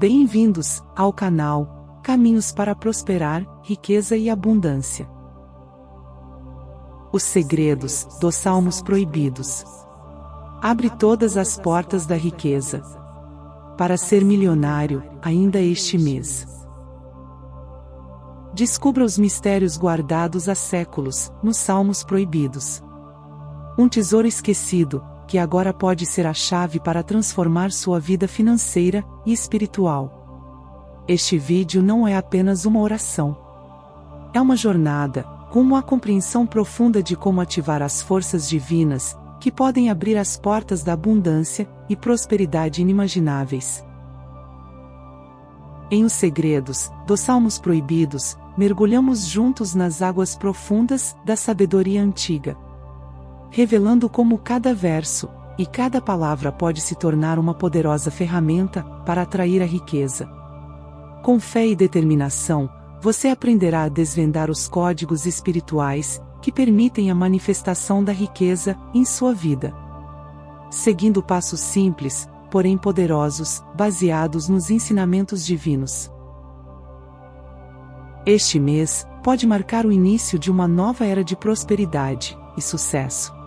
Bem-vindos ao canal Caminhos para Prosperar, Riqueza e Abundância. Os segredos dos Salmos Proibidos. Abre todas as portas da riqueza para ser milionário ainda este mês. Descubra os mistérios guardados há séculos nos Salmos Proibidos. Um tesouro esquecido, que agora pode ser a chave para transformar sua vida financeira e espiritual. Este vídeo não é apenas uma oração. É uma jornada, com uma compreensão profunda de como ativar as forças divinas, que podem abrir as portas da abundância e prosperidade inimagináveis. Em Os Segredos dos Salmos Proibidos, mergulhamos juntos nas águas profundas da sabedoria antiga, revelando como cada verso e cada palavra pode se tornar uma poderosa ferramenta para atrair a riqueza. Com fé e determinação, você aprenderá a desvendar os códigos espirituais que permitem a manifestação da riqueza em sua vida. Seguindo passos simples, porém poderosos, baseados nos ensinamentos divinos. Este mês pode marcar o início de uma nova era de prosperidade e sucesso.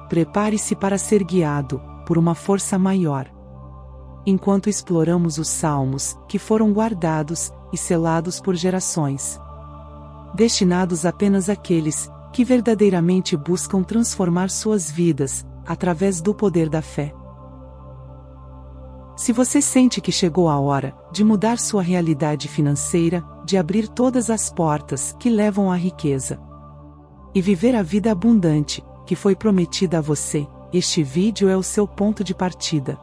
Prepare-se para ser guiado por uma força maior. Enquanto exploramos os salmos, que foram guardados e selados por gerações, destinados apenas àqueles que verdadeiramente buscam transformar suas vidas através do poder da fé. Se você sente que chegou a hora de mudar sua realidade financeira, de abrir todas as portas que levam à riqueza e viver a vida abundante que foi prometida a você, este vídeo é o seu ponto de partida.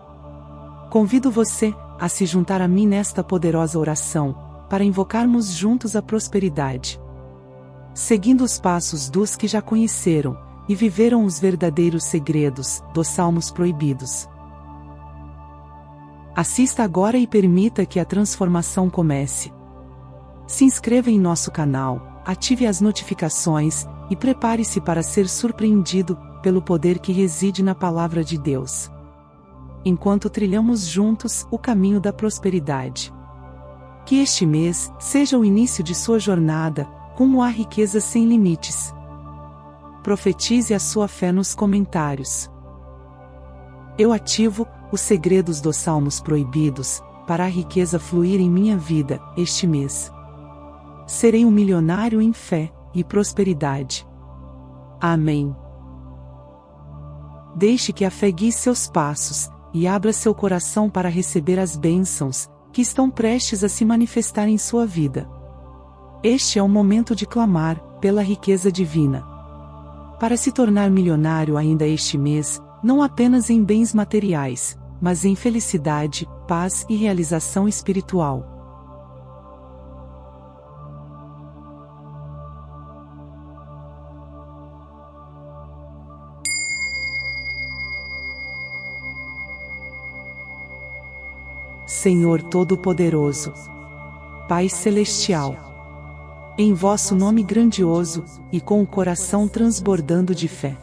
Convido você a se juntar a mim nesta poderosa oração, para invocarmos juntos a prosperidade. Seguindo os passos dos que já conheceram e viveram os verdadeiros segredos dos Salmos Proibidos. Assista agora e permita que a transformação comece. Se inscreva em nosso canal, ative as notificações e prepare-se para ser surpreendido pelo poder que reside na Palavra de Deus. Enquanto trilhamos juntos o caminho da prosperidade. Que este mês seja o início de sua jornada rumo à riqueza sem limites. Profetize a sua fé nos comentários. Eu ativo os segredos dos Salmos Proibidos para a riqueza fluir em minha vida este mês. Serei um milionário em fé e prosperidade. Amém. Deixe que a fé guie seus passos e abra seu coração para receber as bênçãos que estão prestes a se manifestar em sua vida. Este é o momento de clamar pela riqueza divina. Para se tornar milionário ainda este mês, não apenas em bens materiais, mas em felicidade, paz e realização espiritual. Senhor Todo-Poderoso, Pai Celestial, em vosso nome grandioso, e com o coração transbordando de fé,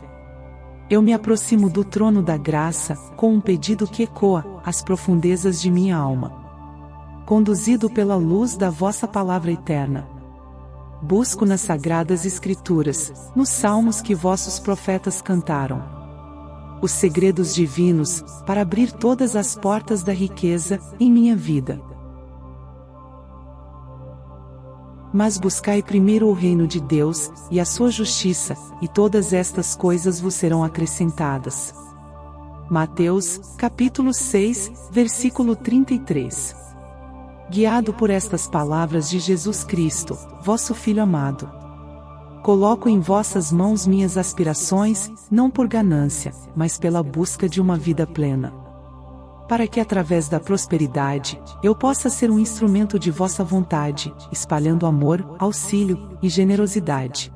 eu me aproximo do trono da graça, com um pedido que ecoa as profundezas de minha alma. Conduzido pela luz da vossa palavra eterna, busco nas sagradas escrituras, nos salmos que vossos profetas cantaram, os segredos divinos, para abrir todas as portas da riqueza em minha vida. Mas buscai primeiro o reino de Deus e a sua justiça, e todas estas coisas vos serão acrescentadas. Mateus, capítulo 6, versículo 33. Guiado por estas palavras de Jesus Cristo, vosso Filho amado, coloco em vossas mãos minhas aspirações, não por ganância, mas pela busca de uma vida plena. Para que através da prosperidade, eu possa ser um instrumento de vossa vontade, espalhando amor, auxílio e generosidade.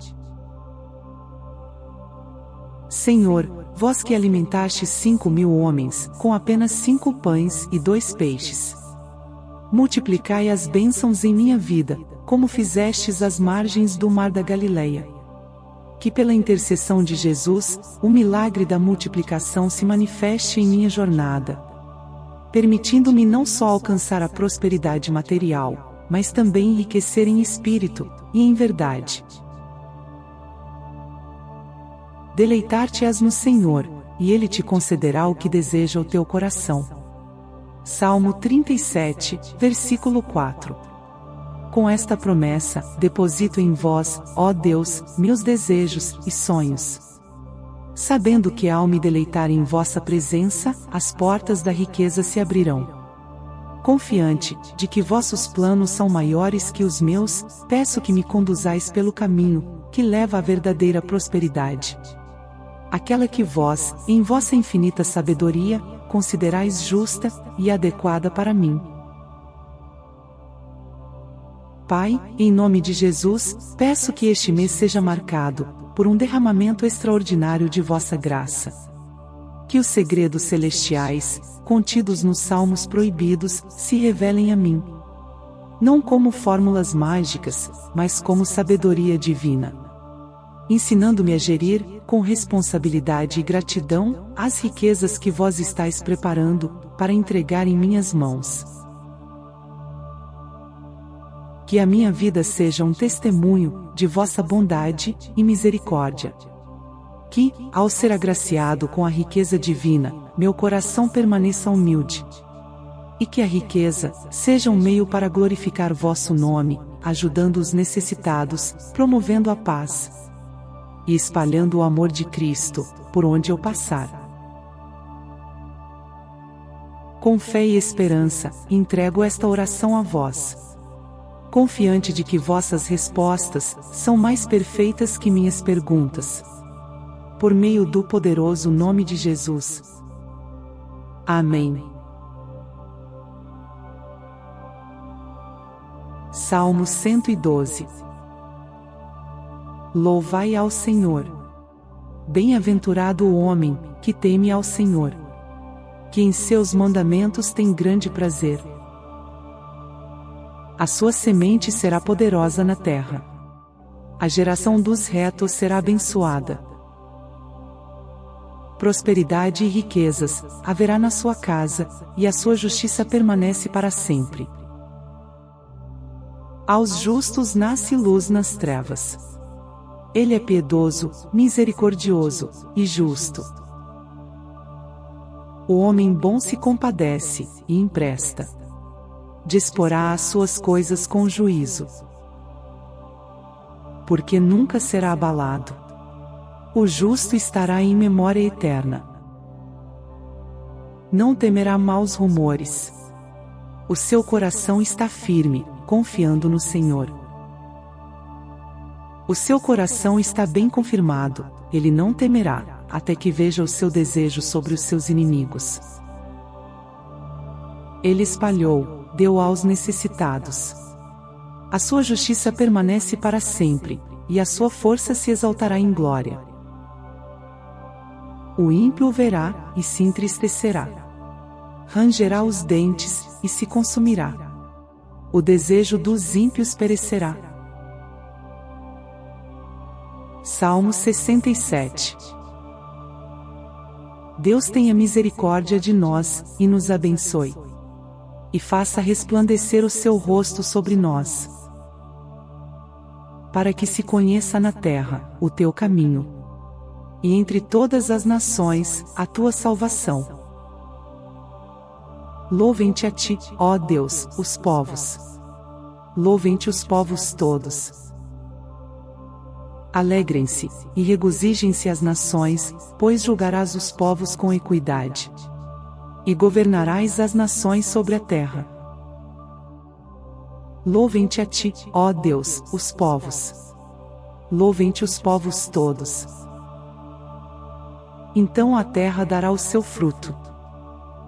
Senhor, vós que alimentastes 5.000 homens, com apenas 5 pães e 2 peixes. Multiplicai as bênçãos em minha vida, como fizestes às margens do mar da Galileia. Que pela intercessão de Jesus, o milagre da multiplicação se manifeste em minha jornada. permitindo-me não só alcançar a prosperidade material, mas também enriquecer em espírito e em verdade. Deleitar-te-ás no Senhor, e Ele te concederá o que deseja o teu coração. Salmo 37, versículo 4. Com esta promessa, deposito em vós, ó Deus, meus desejos e sonhos. Sabendo que ao me deleitar em vossa presença, as portas da riqueza se abrirão. Confiante de que vossos planos são maiores que os meus, peço que me conduzais pelo caminho que leva à verdadeira prosperidade. Aquela que vós, em vossa infinita sabedoria, considerais justa e adequada para mim. Pai, em nome de Jesus, peço que este mês seja marcado por um derramamento extraordinário de vossa graça. Que os segredos celestiais, contidos nos salmos proibidos, se revelem a mim. Não como fórmulas mágicas, mas como sabedoria divina. Ensinando-me a gerir, com responsabilidade e gratidão, as riquezas que vós estáis preparando para entregar em minhas mãos. Que a minha vida seja um testemunho de vossa bondade e misericórdia. Que, ao ser agraciado com a riqueza divina, meu coração permaneça humilde. E que a riqueza seja um meio para glorificar vosso nome, ajudando os necessitados, promovendo a paz e espalhando o amor de Cristo, por onde eu passar. Com fé e esperança, entrego esta oração a vós. Confiante de que vossas respostas são mais perfeitas que minhas perguntas. Por meio do poderoso nome de Jesus. Amém. Salmo 112. Louvai ao Senhor. Bem-aventurado o homem que teme ao Senhor, que em seus mandamentos tem grande prazer. A sua semente será poderosa na terra. A geração dos retos será abençoada. Prosperidade e riquezas haverá na sua casa, e a sua justiça permanece para sempre. Aos justos nasce luz nas trevas. Ele é piedoso, misericordioso e justo. O homem bom se compadece e empresta. Disporá as suas coisas com juízo. Porque nunca será abalado. O justo estará em memória eterna. Não temerá maus rumores. O seu coração está firme, confiando no Senhor. O seu coração está bem confirmado, ele não temerá, até que veja o seu desejo sobre os seus inimigos. Ele espalhou, deu aos necessitados. A sua justiça permanece para sempre, e a sua força se exaltará em glória. O ímpio o verá, e se entristecerá. Rangerá os dentes, e se consumirá. O desejo dos ímpios perecerá. Salmo 67. Deus tenha misericórdia de nós, e nos abençoe. E faça resplandecer o seu rosto sobre nós. Para que se conheça na terra o teu caminho. E entre todas as nações, a tua salvação. Louvem-te a ti, ó Deus, os povos. Louvem-te os povos todos. Alegrem-se, e regozijem-se as nações, pois julgarás os povos com equidade. E governarás as nações sobre a terra. Louvem-te a ti, ó Deus, os povos. Louvem-te os povos todos. Então a terra dará o seu fruto.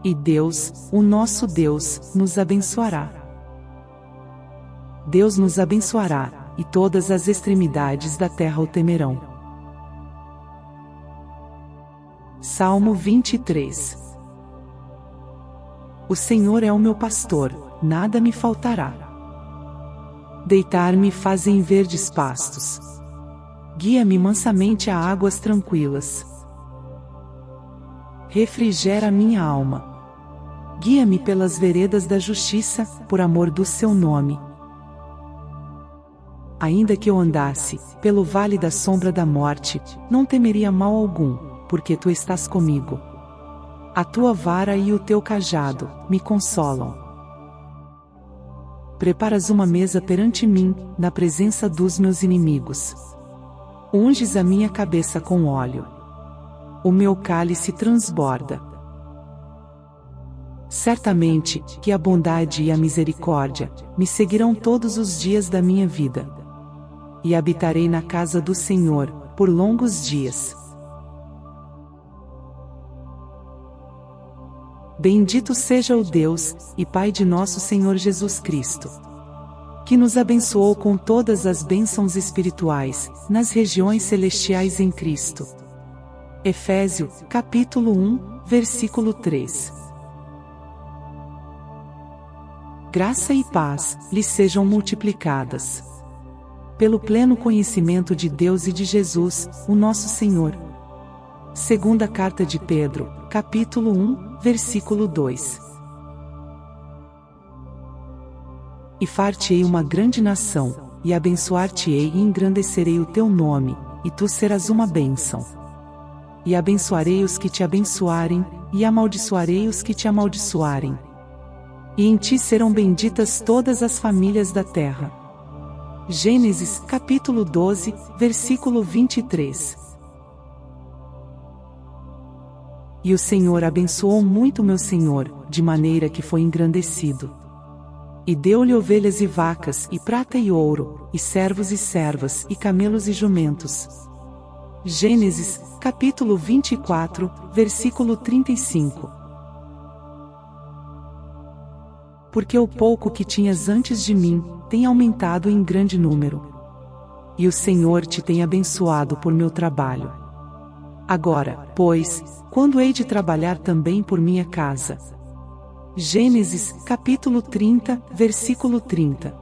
E Deus, o nosso Deus, nos abençoará. Deus nos abençoará, e todas as extremidades da terra o temerão. Salmo 23. O Senhor é o meu pastor, nada me faltará. Deitar-me faz em verdes pastos. Guia-me mansamente a águas tranquilas. Refrigera minha alma. Guia-me pelas veredas da justiça, por amor do seu nome. Ainda que eu andasse pelo vale da sombra da morte, não temeria mal algum, porque tu estás comigo. A tua vara e o teu cajado me consolam. Preparas uma mesa perante mim, na presença dos meus inimigos. Unges a minha cabeça com óleo. O meu cálice transborda. Certamente, que a bondade e a misericórdia me seguirão todos os dias da minha vida. E habitarei na casa do Senhor, por longos dias. Bendito seja o Deus e Pai de nosso Senhor Jesus Cristo, que nos abençoou com todas as bênçãos espirituais, nas regiões celestiais em Cristo. Efésios, capítulo 1, versículo 3. Graça e paz lhes sejam multiplicadas. Pelo pleno conhecimento de Deus e de Jesus, o nosso Senhor. Segunda carta de Pedro, capítulo 1, versículo 2. E far-te-ei uma grande nação, e abençoar-te-ei e engrandecerei o teu nome, e tu serás uma bênção. E abençoarei os que te abençoarem, e amaldiçoarei os que te amaldiçoarem. E em ti serão benditas todas as famílias da terra. Gênesis, capítulo 12, versículo 23. E o Senhor abençoou muito meu senhor, de maneira que foi engrandecido. E deu-lhe ovelhas e vacas, e prata e ouro, e servos e servas, e camelos e jumentos. Gênesis, capítulo 24, versículo 35. Porque o pouco que tinhas antes de mim, tem aumentado em grande número. E o Senhor te tem abençoado por meu trabalho. Agora, pois, quando hei de trabalhar também por minha casa? Gênesis, capítulo 30, versículo 30.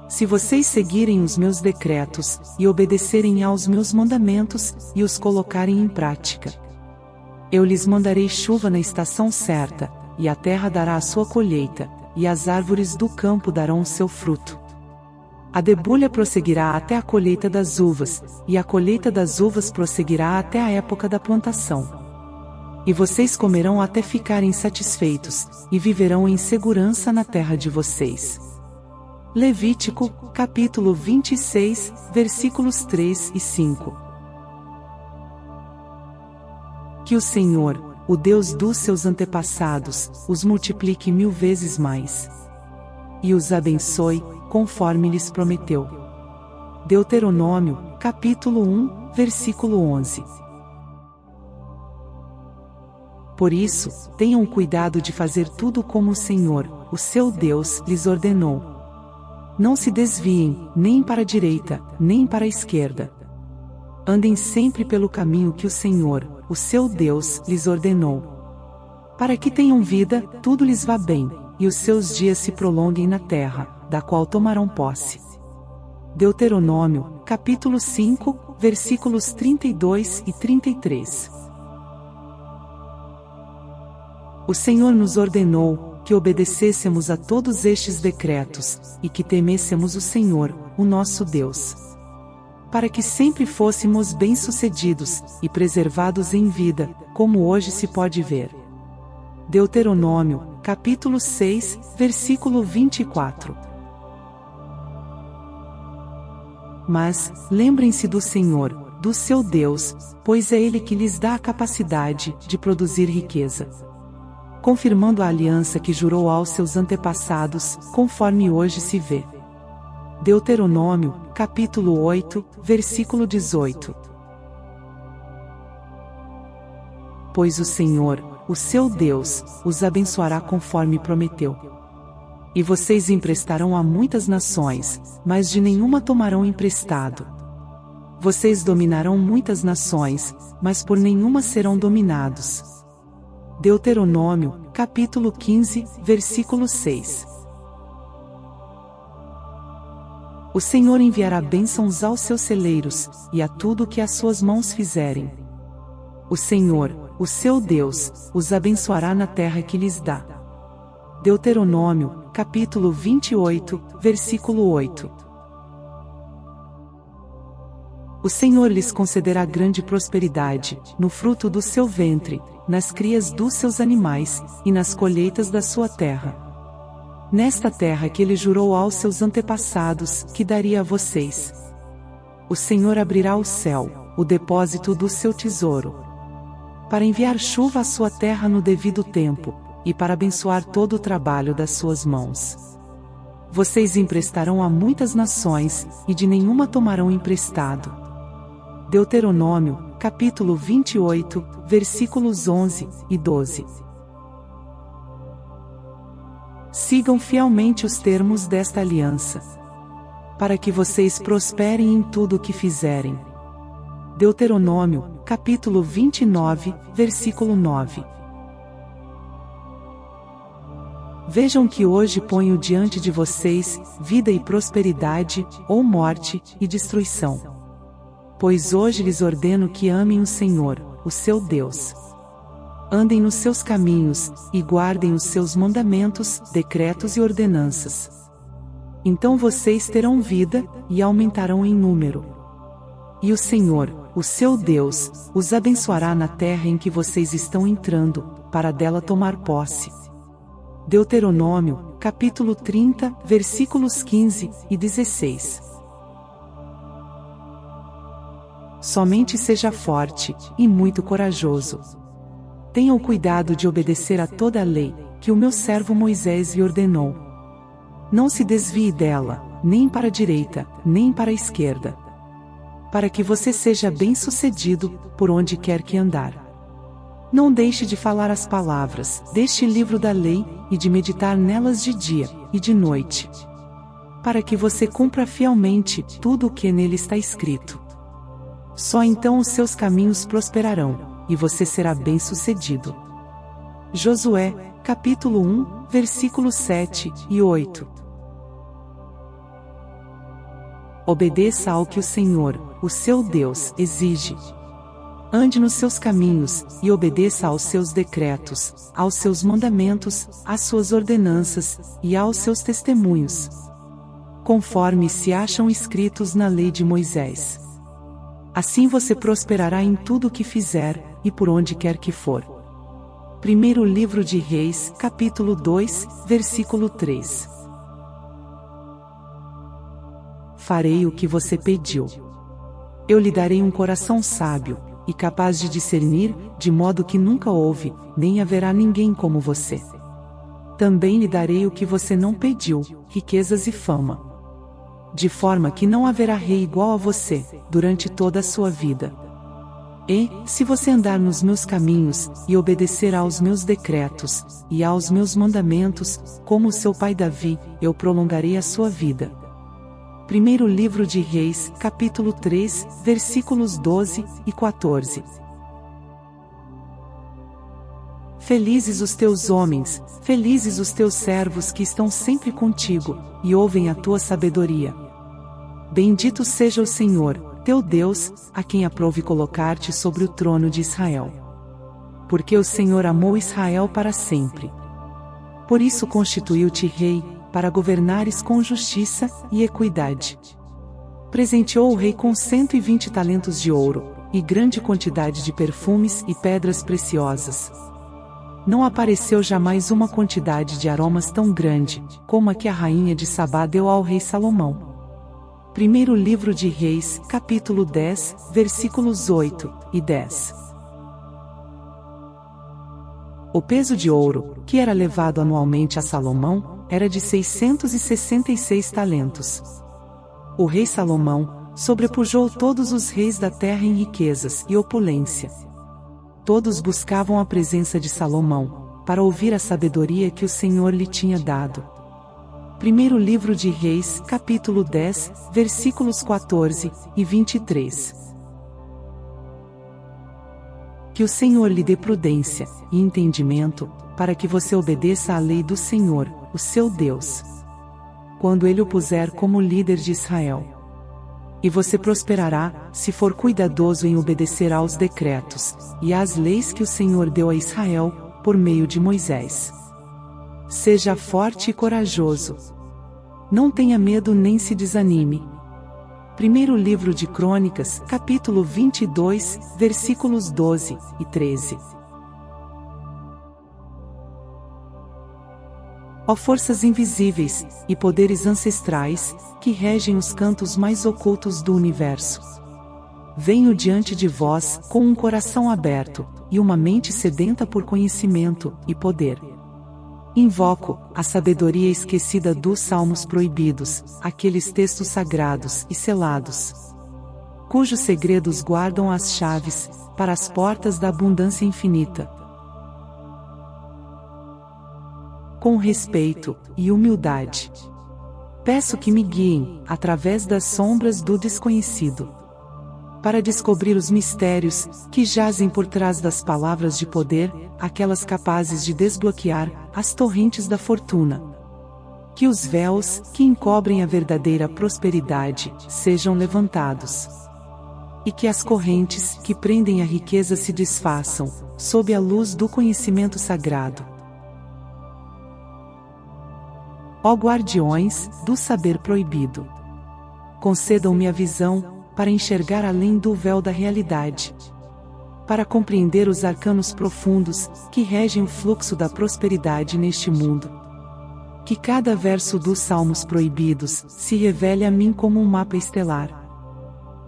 Se vocês seguirem os meus decretos, e obedecerem aos meus mandamentos, e os colocarem em prática, eu lhes mandarei chuva na estação certa, e a terra dará a sua colheita, e as árvores do campo darão o seu fruto. A debulha prosseguirá até a colheita das uvas, e a colheita das uvas prosseguirá até a época da plantação. E vocês comerão até ficarem satisfeitos, e viverão em segurança na terra de vocês. Levítico, capítulo 26, versículos 3 e 5. Que o Senhor, o Deus dos seus antepassados, os multiplique 1000 vezes mais. E os abençoe, conforme lhes prometeu. Deuteronômio, capítulo 1, versículo 11. Por isso, tenham cuidado de fazer tudo como o Senhor, o seu Deus, lhes ordenou. Não se desviem, nem para a direita, nem para a esquerda. Andem sempre pelo caminho que o Senhor, o seu Deus, lhes ordenou. Para que tenham vida, tudo lhes vá bem, e os seus dias se prolonguem na terra, da qual tomarão posse. Deuteronômio, capítulo 5, versículos 32 e 33. O Senhor nos ordenou que obedecêssemos a todos estes decretos, e que temêssemos o Senhor, o nosso Deus, para que sempre fôssemos bem-sucedidos, e preservados em vida, como hoje se pode ver. Deuteronômio, capítulo 6, versículo 24. Mas, lembrem-se do Senhor, do seu Deus, pois é Ele que lhes dá a capacidade de produzir riqueza, confirmando a aliança que jurou aos seus antepassados, conforme hoje se vê. Deuteronômio, capítulo 8, versículo 18. Pois o Senhor, o seu Deus, os abençoará conforme prometeu. E vocês emprestarão a muitas nações, mas de nenhuma tomarão emprestado. Vocês dominarão muitas nações, mas por nenhuma serão dominados. Deuteronômio, capítulo 15, versículo 6. O Senhor enviará bênçãos aos seus celeiros, e a tudo o que as suas mãos fizerem. O Senhor, o seu Deus, os abençoará na terra que lhes dá. Deuteronômio, capítulo 28, versículo 8. O Senhor lhes concederá grande prosperidade, no fruto do seu ventre, nas crias dos seus animais, e nas colheitas da sua terra. Nesta terra que ele jurou aos seus antepassados, que daria a vocês. O Senhor abrirá o céu, o depósito do seu tesouro, para enviar chuva à sua terra no devido tempo, e para abençoar todo o trabalho das suas mãos. Vocês emprestarão a muitas nações, e de nenhuma tomarão emprestado. Deuteronômio, capítulo 28, versículos 11 e 12. Sigam fielmente os termos desta aliança, para que vocês prosperem em tudo o que fizerem. Deuteronômio, capítulo 29, versículo 9. Vejam que hoje ponho diante de vocês, vida e prosperidade, ou morte e destruição. Pois hoje lhes ordeno que amem o Senhor, o seu Deus. Andem nos seus caminhos, e guardem os seus mandamentos, decretos e ordenanças. Então vocês terão vida, e aumentarão em número. E o Senhor, o seu Deus, os abençoará na terra em que vocês estão entrando, para dela tomar posse. Deuteronômio, capítulo 30, versículos 15 e 16. Somente seja forte, e muito corajoso. Tenha o cuidado de obedecer a toda a lei, que o meu servo Moisés lhe ordenou. Não se desvie dela, nem para a direita, nem para a esquerda, para que você seja bem-sucedido, por onde quer que andar. Não deixe de falar as palavras deste livro da lei, e de meditar nelas de dia e de noite, para que você cumpra fielmente tudo o que nele está escrito. Só então os seus caminhos prosperarão, e você será bem-sucedido. Josué, capítulo 1, versículos 7 e 8. Obedeça ao que o Senhor, o seu Deus, exige. Ande nos seus caminhos, e obedeça aos seus decretos, aos seus mandamentos, às suas ordenanças, e aos seus testemunhos, conforme se acham escritos na lei de Moisés. Assim você prosperará em tudo o que fizer, e por onde quer que for. Primeiro livro de Reis, capítulo 2, versículo 3. Farei o que você pediu. Eu lhe darei um coração sábio, e capaz de discernir, de modo que nunca houve, nem haverá ninguém como você. Também lhe darei o que você não pediu, riquezas e fama, de forma que não haverá rei igual a você, durante toda a sua vida. E, se você andar nos meus caminhos, e obedecer aos meus decretos, e aos meus mandamentos, como seu pai Davi, eu prolongarei a sua vida. Primeiro livro de Reis, capítulo 3, versículos 12 e 14. Felizes os teus homens, felizes os teus servos que estão sempre contigo, e ouvem a tua sabedoria. Bendito seja o Senhor, teu Deus, a quem aprove colocar-te sobre o trono de Israel. Porque o Senhor amou Israel para sempre. Por isso constituiu-te rei, para governares com justiça e equidade. Presenteou o rei com 120 talentos de ouro, e grande quantidade de perfumes e pedras preciosas. Não apareceu jamais uma quantidade de aromas tão grande, como a que a rainha de Sabá deu ao rei Salomão. Primeiro livro de Reis, capítulo 10, versículos 8 e 10. O peso de ouro, que era levado anualmente a Salomão, era de 666 talentos. O rei Salomão sobrepujou todos os reis da terra em riquezas e opulência. Todos buscavam a presença de Salomão, para ouvir a sabedoria que o Senhor lhe tinha dado. Primeiro livro de Reis, capítulo 10, versículos 14 e 23. Que o Senhor lhe dê prudência e entendimento, para que você obedeça à lei do Senhor, o seu Deus, quando ele o puser como líder de Israel. E você prosperará, se for cuidadoso em obedecer aos decretos e às leis que o Senhor deu a Israel, por meio de Moisés. Seja forte e corajoso. Não tenha medo nem se desanime. Primeiro livro de Crônicas, capítulo 22, versículos 12 e 13. Ó forças invisíveis e poderes ancestrais, que regem os cantos mais ocultos do universo. Venho diante de vós com um coração aberto e uma mente sedenta por conhecimento e poder. Invoco a sabedoria esquecida dos salmos proibidos, aqueles textos sagrados e selados, cujos segredos guardam as chaves para as portas da abundância infinita. Com respeito e humildade, peço que me guiem através das sombras do desconhecido, para descobrir os mistérios que jazem por trás das palavras de poder, aquelas capazes de desbloquear as torrentes da fortuna. Que os véus que encobrem a verdadeira prosperidade sejam levantados, e que as correntes que prendem a riqueza se desfaçam, sob a luz do conhecimento sagrado. Ó guardiões do saber proibido, concedam-me a visão para enxergar além do véu da realidade, para compreender os arcanos profundos que regem o fluxo da prosperidade neste mundo. Que cada verso dos salmos proibidos se revele a mim como um mapa estelar,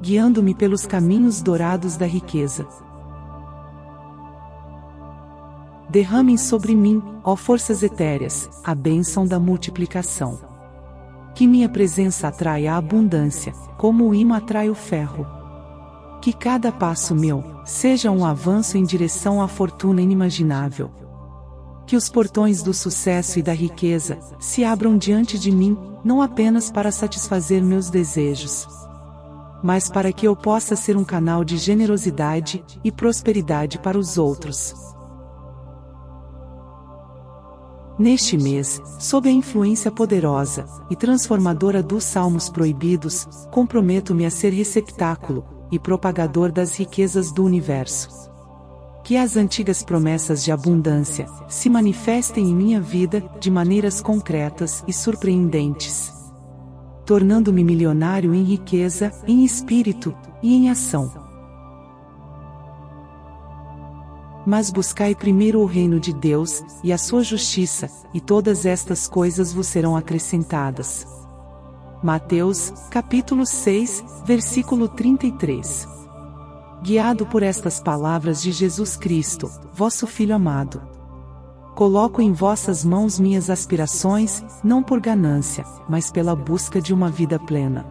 guiando-me pelos caminhos dourados da riqueza. Derramem sobre mim, ó forças etéreas, a bênção da multiplicação. Que minha presença atraia a abundância, como o ímã atrai o ferro. Que cada passo meu seja um avanço em direção à fortuna inimaginável. Que os portões do sucesso e da riqueza se abram diante de mim, não apenas para satisfazer meus desejos, mas para que eu possa ser um canal de generosidade e prosperidade para os outros. Neste mês, sob a influência poderosa e transformadora dos salmos proibidos, comprometo-me a ser receptáculo e propagador das riquezas do universo. Que as antigas promessas de abundância se manifestem em minha vida de maneiras concretas e surpreendentes, tornando-me milionário em riqueza, em espírito e em ação. Mas buscai primeiro o reino de Deus e a sua justiça, e todas estas coisas vos serão acrescentadas. Mateus, capítulo 6, versículo 33. Guiado por estas palavras de Jesus Cristo, vosso Filho amado, coloco em vossas mãos minhas aspirações, não por ganância, mas pela busca de uma vida plena,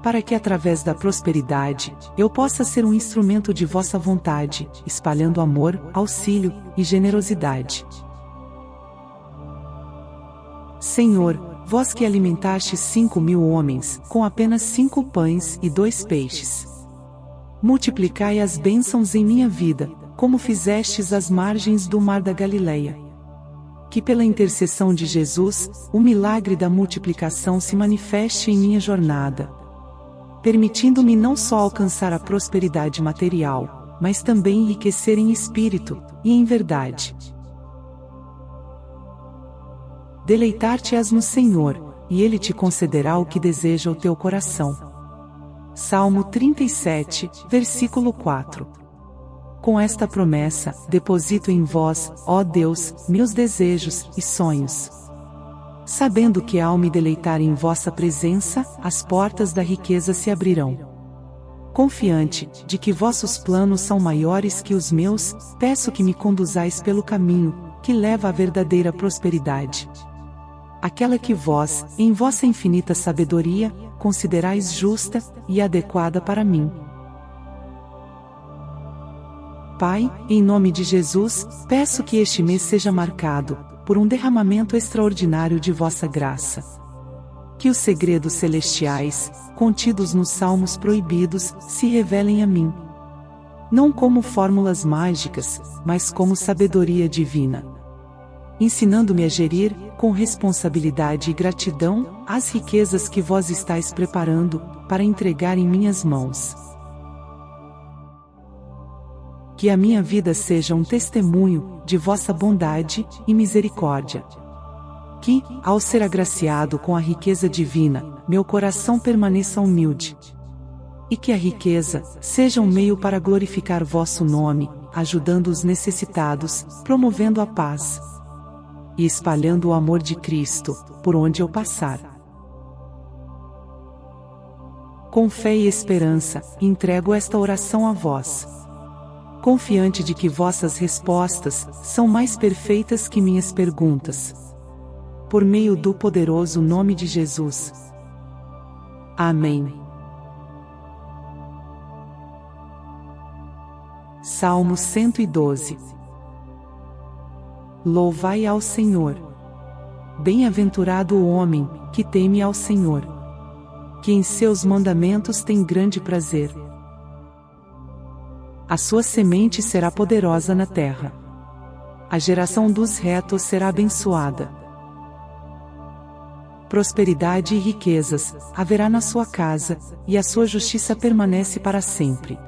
para que através da prosperidade, eu possa ser um instrumento de vossa vontade, espalhando amor, auxílio e generosidade. Senhor, vós que alimentastes 5.000 homens, com apenas 5 pães e 2 peixes, multiplicai as bênçãos em minha vida, como fizestes às margens do mar da Galileia. Que pela intercessão de Jesus, o milagre da multiplicação se manifeste em minha jornada, permitindo-me não só alcançar a prosperidade material, mas também enriquecer em espírito e em verdade. Deleitar-te-ás no Senhor, e Ele te concederá o que deseja o teu coração. Salmo 37, versículo 4. Com esta promessa, deposito em vós, ó Deus, meus desejos e sonhos, sabendo que ao me deleitar em vossa presença, as portas da riqueza se abrirão. Confiante de que vossos planos são maiores que os meus, peço que me conduzais pelo caminho que leva à verdadeira prosperidade, aquela que vós, em vossa infinita sabedoria, considerais justa e adequada para mim. Pai, em nome de Jesus, peço que este mês seja marcado por um derramamento extraordinário de vossa graça. Que os segredos celestiais, contidos nos salmos proibidos, se revelem a mim, não como fórmulas mágicas, mas como sabedoria divina. ensinando-me a gerir, com responsabilidade e gratidão, as riquezas que vós estáis preparando, para entregar em minhas mãos. Que a minha vida seja um testemunho de vossa bondade e misericórdia. Que, ao ser agraciado com a riqueza divina, meu coração permaneça humilde. E que a riqueza seja um meio para glorificar vosso nome, ajudando os necessitados, promovendo a paz e espalhando o amor de Cristo, por onde eu passar. Com fé e esperança, entrego esta oração a vós, confiante de que vossas respostas são mais perfeitas que minhas perguntas. Por meio do poderoso nome de Jesus. Amém. Salmo 112. Louvai ao Senhor. Bem-aventurado o homem que teme ao Senhor, que em seus mandamentos tem grande prazer. A sua semente será poderosa na terra. A geração dos retos será abençoada. Prosperidade e riquezas haverá na sua casa, e a sua justiça permanece para sempre.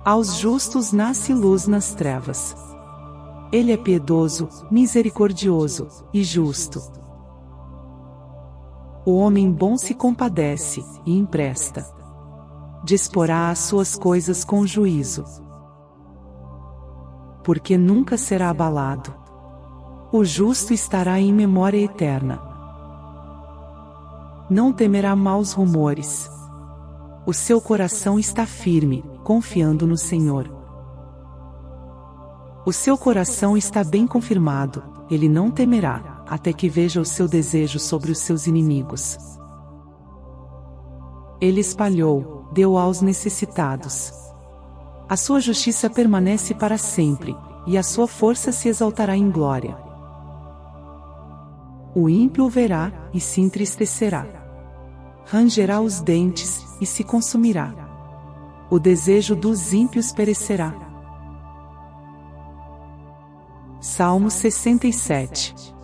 Aos justos nasce luz nas trevas. Ele é piedoso, misericordioso e justo. O homem bom se compadece e empresta. Disporá as suas coisas com juízo, porque nunca será abalado. O justo estará em memória eterna. Não temerá maus rumores. O seu coração está firme, confiando no Senhor. O seu coração está bem confirmado, ele não temerá, até que veja o seu desejo sobre os seus inimigos. Ele espalhou, deu aos necessitados. A sua justiça permanece para sempre, e a sua força se exaltará em glória. O ímpio o verá, e se entristecerá. Rangerá os dentes, e se consumirá. O desejo dos ímpios perecerá. Salmo 67.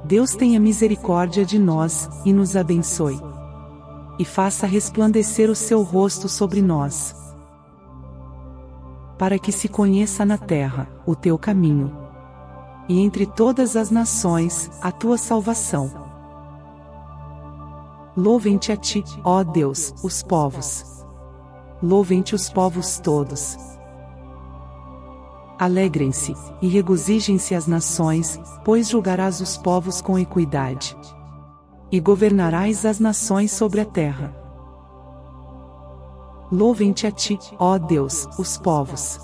Deus tenha misericórdia de nós, e nos abençoe. E faça resplandecer o seu rosto sobre nós. Para que se conheça na terra o teu caminho, e entre todas as nações a tua salvação. Louvem-te a ti, ó Deus, os povos. Louvem-te os povos todos. Alegrem-se, e regozijem-se as nações, pois julgarás os povos com equidade. E governarás as nações sobre a terra. Louvem-te a ti, ó Deus, os povos.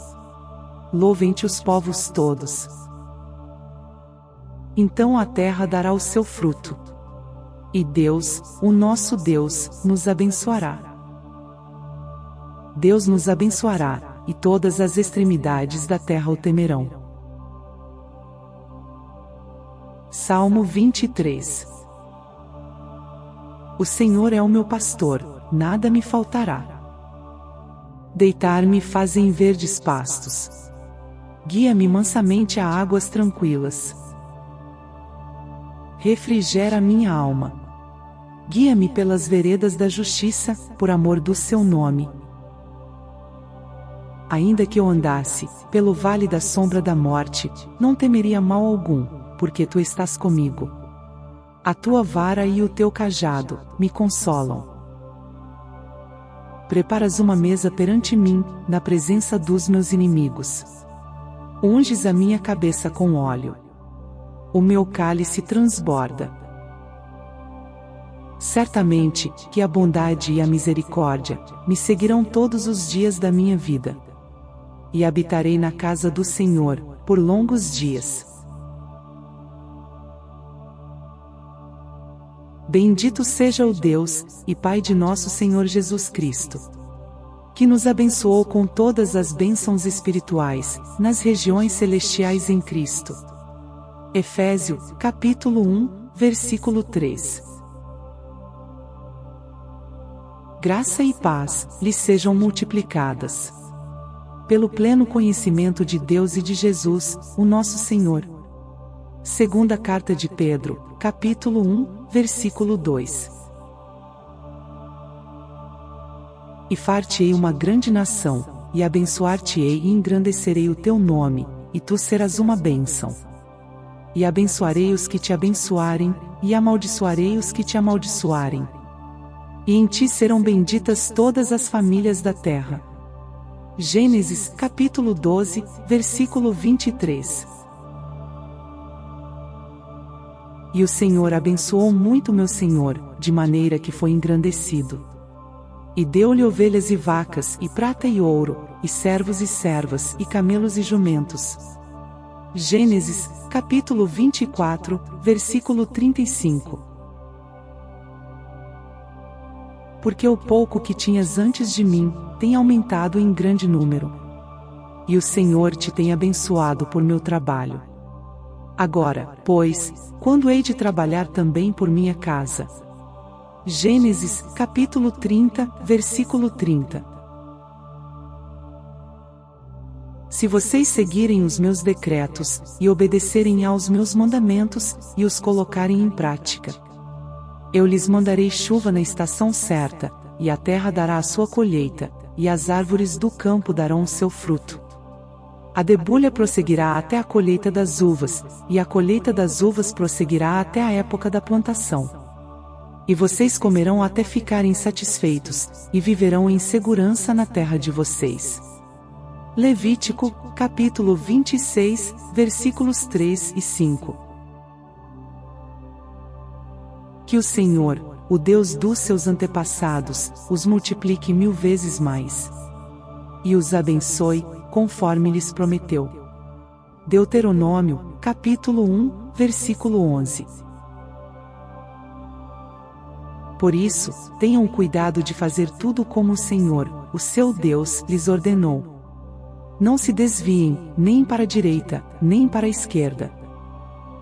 Louvem-te os povos todos. Então a terra dará o seu fruto. E Deus, o nosso Deus, nos abençoará. Deus nos abençoará, e todas as extremidades da terra o temerão. Salmo 23. O Senhor é o meu pastor, nada me faltará. Deitar-me faz em verdes pastos. Guia-me mansamente a águas tranquilas. Refrigera minha alma. Guia-me pelas veredas da justiça, por amor do seu nome. Ainda que eu andasse pelo vale da sombra da morte, não temeria mal algum, porque tu estás comigo. A tua vara e o teu cajado me consolam. Preparas uma mesa perante mim, na presença dos meus inimigos. Unges a minha cabeça com óleo. O meu cálice transborda. Certamente que a bondade e a misericórdia me seguirão todos os dias da minha vida. E habitarei na casa do Senhor por longos dias. Bendito seja o Deus e Pai de nosso Senhor Jesus Cristo, que nos abençoou com todas as bênçãos espirituais nas regiões celestiais em Cristo. Efésios, capítulo 1, versículo 3. Graça e paz lhes sejam multiplicadas. pelo pleno conhecimento de Deus e de Jesus, o nosso Senhor. Segunda Carta de Pedro, capítulo 1, versículo 2. E far-te-ei uma grande nação, e abençoar-te-ei e engrandecerei o teu nome, e tu serás uma bênção. E abençoarei os que te abençoarem, e amaldiçoarei os que te amaldiçoarem. E em ti serão benditas todas as famílias da terra. Gênesis, capítulo 12, versículo 23. E o Senhor abençoou muito meu senhor, de maneira que foi engrandecido. E deu-lhe ovelhas e vacas, e prata e ouro, e servos e servas, e camelos e jumentos. Gênesis, capítulo 24, versículo 35. Porque o pouco que tinhas antes de mim, tem aumentado em grande número. E o Senhor te tem abençoado por meu trabalho. Agora, pois, quando hei de trabalhar também por minha casa? Gênesis, capítulo 30, versículo 30. Se vocês seguirem os meus decretos, e obedecerem aos meus mandamentos, e os colocarem em prática, eu lhes mandarei chuva na estação certa, e a terra dará a sua colheita, e as árvores do campo darão o seu fruto. A debulha prosseguirá até a colheita das uvas, e a colheita das uvas prosseguirá até a época da plantação. E vocês comerão até ficarem satisfeitos, e viverão em segurança na terra de vocês. Levítico, capítulo 26, versículos 3 e 5. Que o Senhor, o Deus dos seus antepassados, os multiplique 1000 vezes mais. E os abençoe, conforme lhes prometeu. Deuteronômio, capítulo 1, versículo 11. Por isso, tenham cuidado de fazer tudo como o Senhor, o seu Deus, lhes ordenou. Não se desviem, nem para a direita, nem para a esquerda.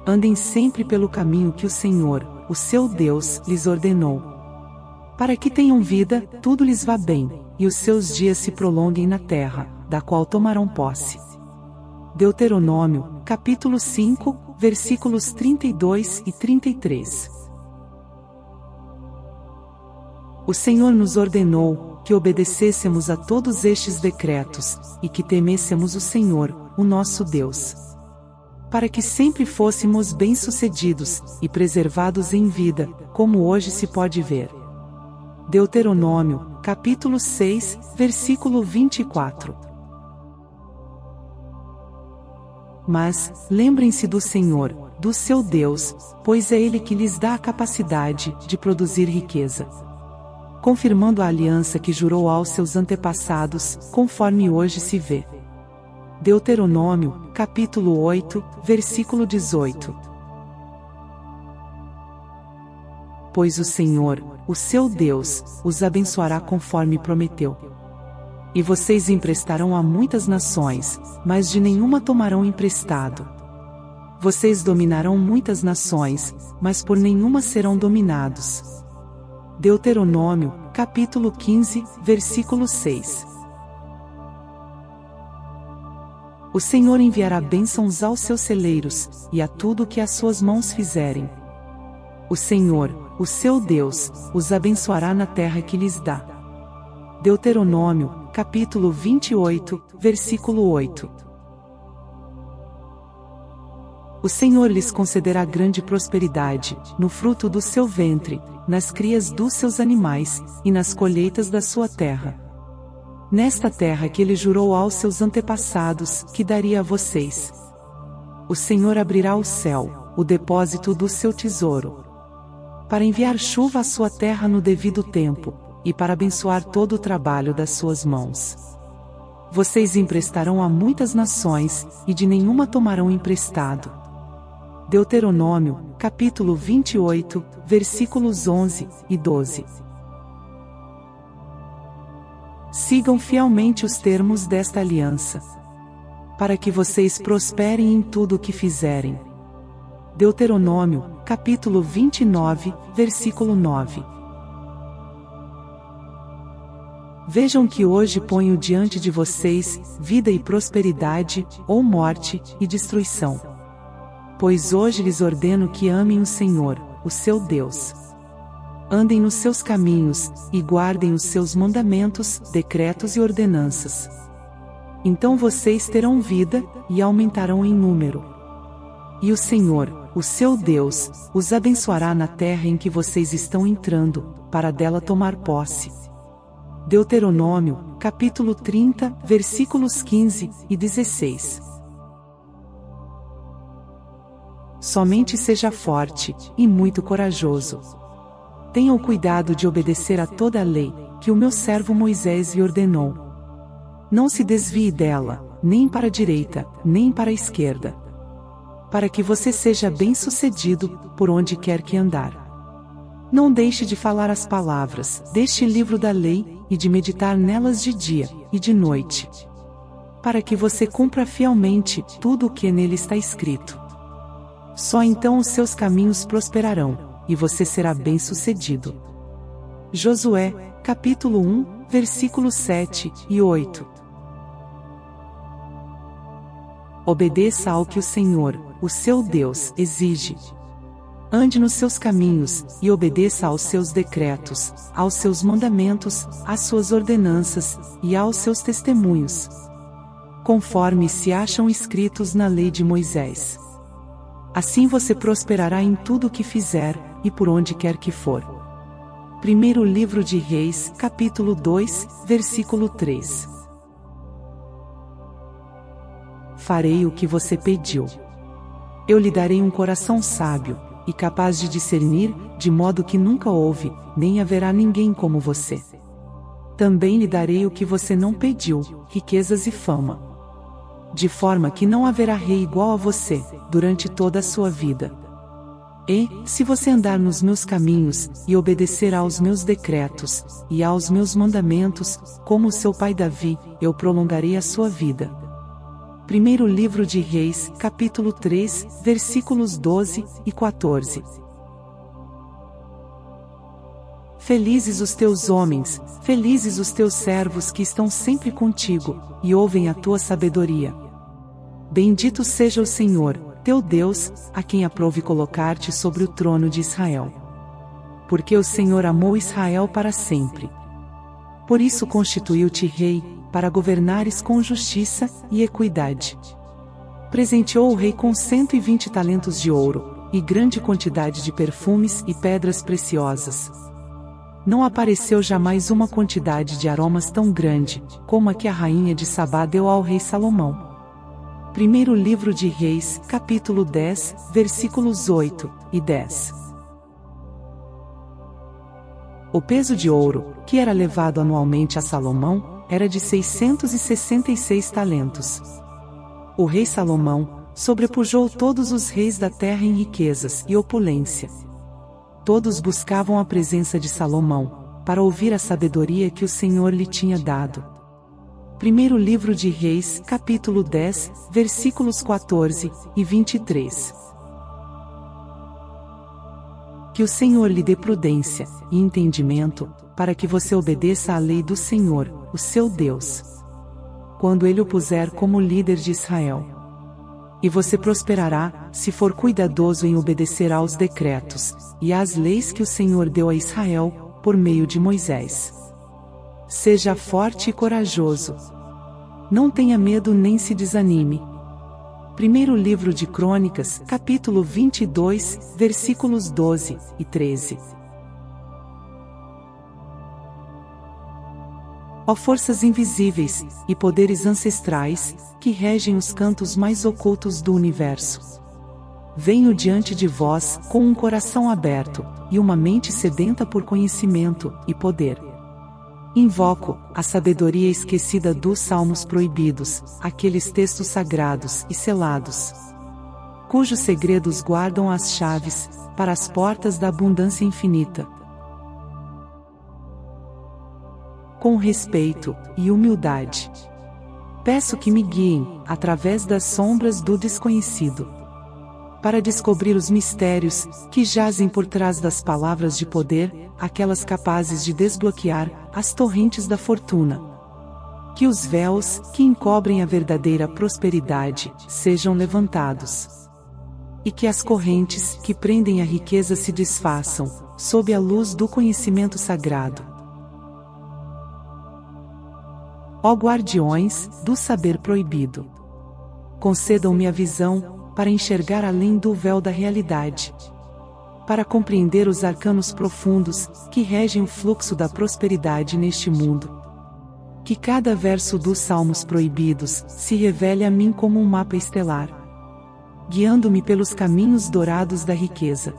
Andem sempre pelo caminho que o Senhor, o seu Deus, lhes ordenou. Para que tenham vida, tudo lhes vá bem, e os seus dias se prolonguem na terra, da qual tomarão posse. Deuteronômio, capítulo 5, versículos 32 e 33. O Senhor nos ordenou que obedecêssemos a todos estes decretos, e que temêssemos o Senhor, o nosso Deus, para que sempre fôssemos bem-sucedidos, e preservados em vida, como hoje se pode ver. Deuteronômio, capítulo 6, versículo 24. Mas, lembrem-se do Senhor, do seu Deus, pois é Ele que lhes dá a capacidade de produzir riqueza, confirmando a aliança que jurou aos seus antepassados, conforme hoje se vê. Deuteronômio, capítulo 8, versículo 18. Pois o Senhor, o seu Deus, os abençoará conforme prometeu. E vocês emprestarão a muitas nações, mas de nenhuma tomarão emprestado. Vocês dominarão muitas nações, mas por nenhuma serão dominados. Deuteronômio, capítulo 15, versículo 6. O Senhor enviará bênçãos aos seus celeiros, e a tudo o que as suas mãos fizerem. O Senhor, o seu Deus, os abençoará na terra que lhes dá. Deuteronômio, capítulo 28, versículo 8. O Senhor lhes concederá grande prosperidade, no fruto do seu ventre, nas crias dos seus animais, e nas colheitas da sua terra. Nesta terra que ele jurou aos seus antepassados, que daria a vocês. O Senhor abrirá o céu, o depósito do seu tesouro, para enviar chuva à sua terra no devido tempo, e para abençoar todo o trabalho das suas mãos. Vocês emprestarão a muitas nações, e de nenhuma tomarão emprestado. Deuteronômio, capítulo 28, versículos 11 e 12. Sigam fielmente os termos desta aliança, para que vocês prosperem em tudo o que fizerem. Deuteronômio, capítulo 29, versículo 9. Vejam que hoje ponho diante de vocês vida e prosperidade, ou morte e destruição. Pois hoje lhes ordeno que amem o Senhor, o seu Deus. Andem nos seus caminhos, e guardem os seus mandamentos, decretos e ordenanças. Então vocês terão vida, e aumentarão em número. E o Senhor, o seu Deus, os abençoará na terra em que vocês estão entrando, para dela tomar posse. Deuteronômio, capítulo 30, versículos 15 e 16. Somente seja forte, e muito corajoso. Tenha o cuidado de obedecer a toda a lei, que o meu servo Moisés lhe ordenou. Não se desvie dela, nem para a direita, nem para a esquerda. Para que você seja bem-sucedido, por onde quer que andar. Não deixe de falar as palavras deste livro da lei, e de meditar nelas de dia e de noite. Para que você cumpra fielmente tudo o que nele está escrito. Só então os seus caminhos prosperarão, e você será bem-sucedido. Josué, capítulo 1, versículos 7 e 8. Obedeça ao que o Senhor, o seu Deus, exige. Ande nos seus caminhos, e obedeça aos seus decretos, aos seus mandamentos, às suas ordenanças, e aos seus testemunhos. Conforme se acham escritos na lei de Moisés. Assim você prosperará em tudo o que fizer, e por onde quer que for. Primeiro livro de Reis, capítulo 2, versículo 3. Farei o que você pediu. Eu lhe darei um coração sábio, e capaz de discernir, de modo que nunca houve, nem haverá ninguém como você. Também lhe darei o que você não pediu, riquezas e fama. De forma que não haverá rei igual a você, durante toda a sua vida. E, se você andar nos meus caminhos, e obedecer aos meus decretos, e aos meus mandamentos, como o seu pai Davi, eu prolongarei a sua vida. Primeiro livro de Reis, capítulo 3, versículos 12 e 14. Felizes os teus homens, felizes os teus servos que estão sempre contigo, e ouvem a tua sabedoria. Bendito seja o Senhor, teu Deus, a quem aprouve colocar-te sobre o trono de Israel. Porque o Senhor amou Israel para sempre. Por isso constituiu-te rei, para governares com justiça e equidade. Presenteou o rei com 120 talentos de ouro, e grande quantidade de perfumes e pedras preciosas. Não apareceu jamais uma quantidade de aromas tão grande, como a que a rainha de Sabá deu ao rei Salomão. Primeiro livro de Reis, capítulo 10, versículos 8 e 10. O peso de ouro, que era levado anualmente a Salomão, era de 666 talentos. O rei Salomão sobrepujou todos os reis da terra em riquezas e opulência. Todos buscavam a presença de Salomão, para ouvir a sabedoria que o Senhor lhe tinha dado. Primeiro livro de Reis, capítulo 10, versículos 14 e 23. Que o Senhor lhe dê prudência e entendimento, para que você obedeça à lei do Senhor, o seu Deus. Quando ele o puser como líder de Israel. E você prosperará, se for cuidadoso em obedecer aos decretos, e às leis que o Senhor deu a Israel, por meio de Moisés. Seja forte e corajoso. Não tenha medo nem se desanime. Primeiro livro de Crônicas, capítulo 22, versículos 12 e 13. Ó forças invisíveis, e poderes ancestrais, que regem os cantos mais ocultos do universo. Venho diante de vós, com um coração aberto, e uma mente sedenta por conhecimento e poder. Invoco a sabedoria esquecida dos salmos proibidos, aqueles textos sagrados e selados, cujos segredos guardam as chaves, para as portas da abundância infinita. Com respeito e humildade, peço que me guiem, através das sombras do desconhecido. para descobrir os mistérios que jazem por trás das palavras de poder, aquelas capazes de desbloquear as torrentes da fortuna. Que os véus que encobrem a verdadeira prosperidade sejam levantados. E que as correntes que prendem a riqueza se desfaçam, sob a luz do conhecimento sagrado. Ó guardiões do saber proibido, concedam-me a visão para enxergar além do véu da realidade, para compreender os arcanos profundos que regem o fluxo da prosperidade neste mundo. Que cada verso dos Salmos proibidos se revele a mim como um mapa estelar, guiando-me pelos caminhos dourados da riqueza.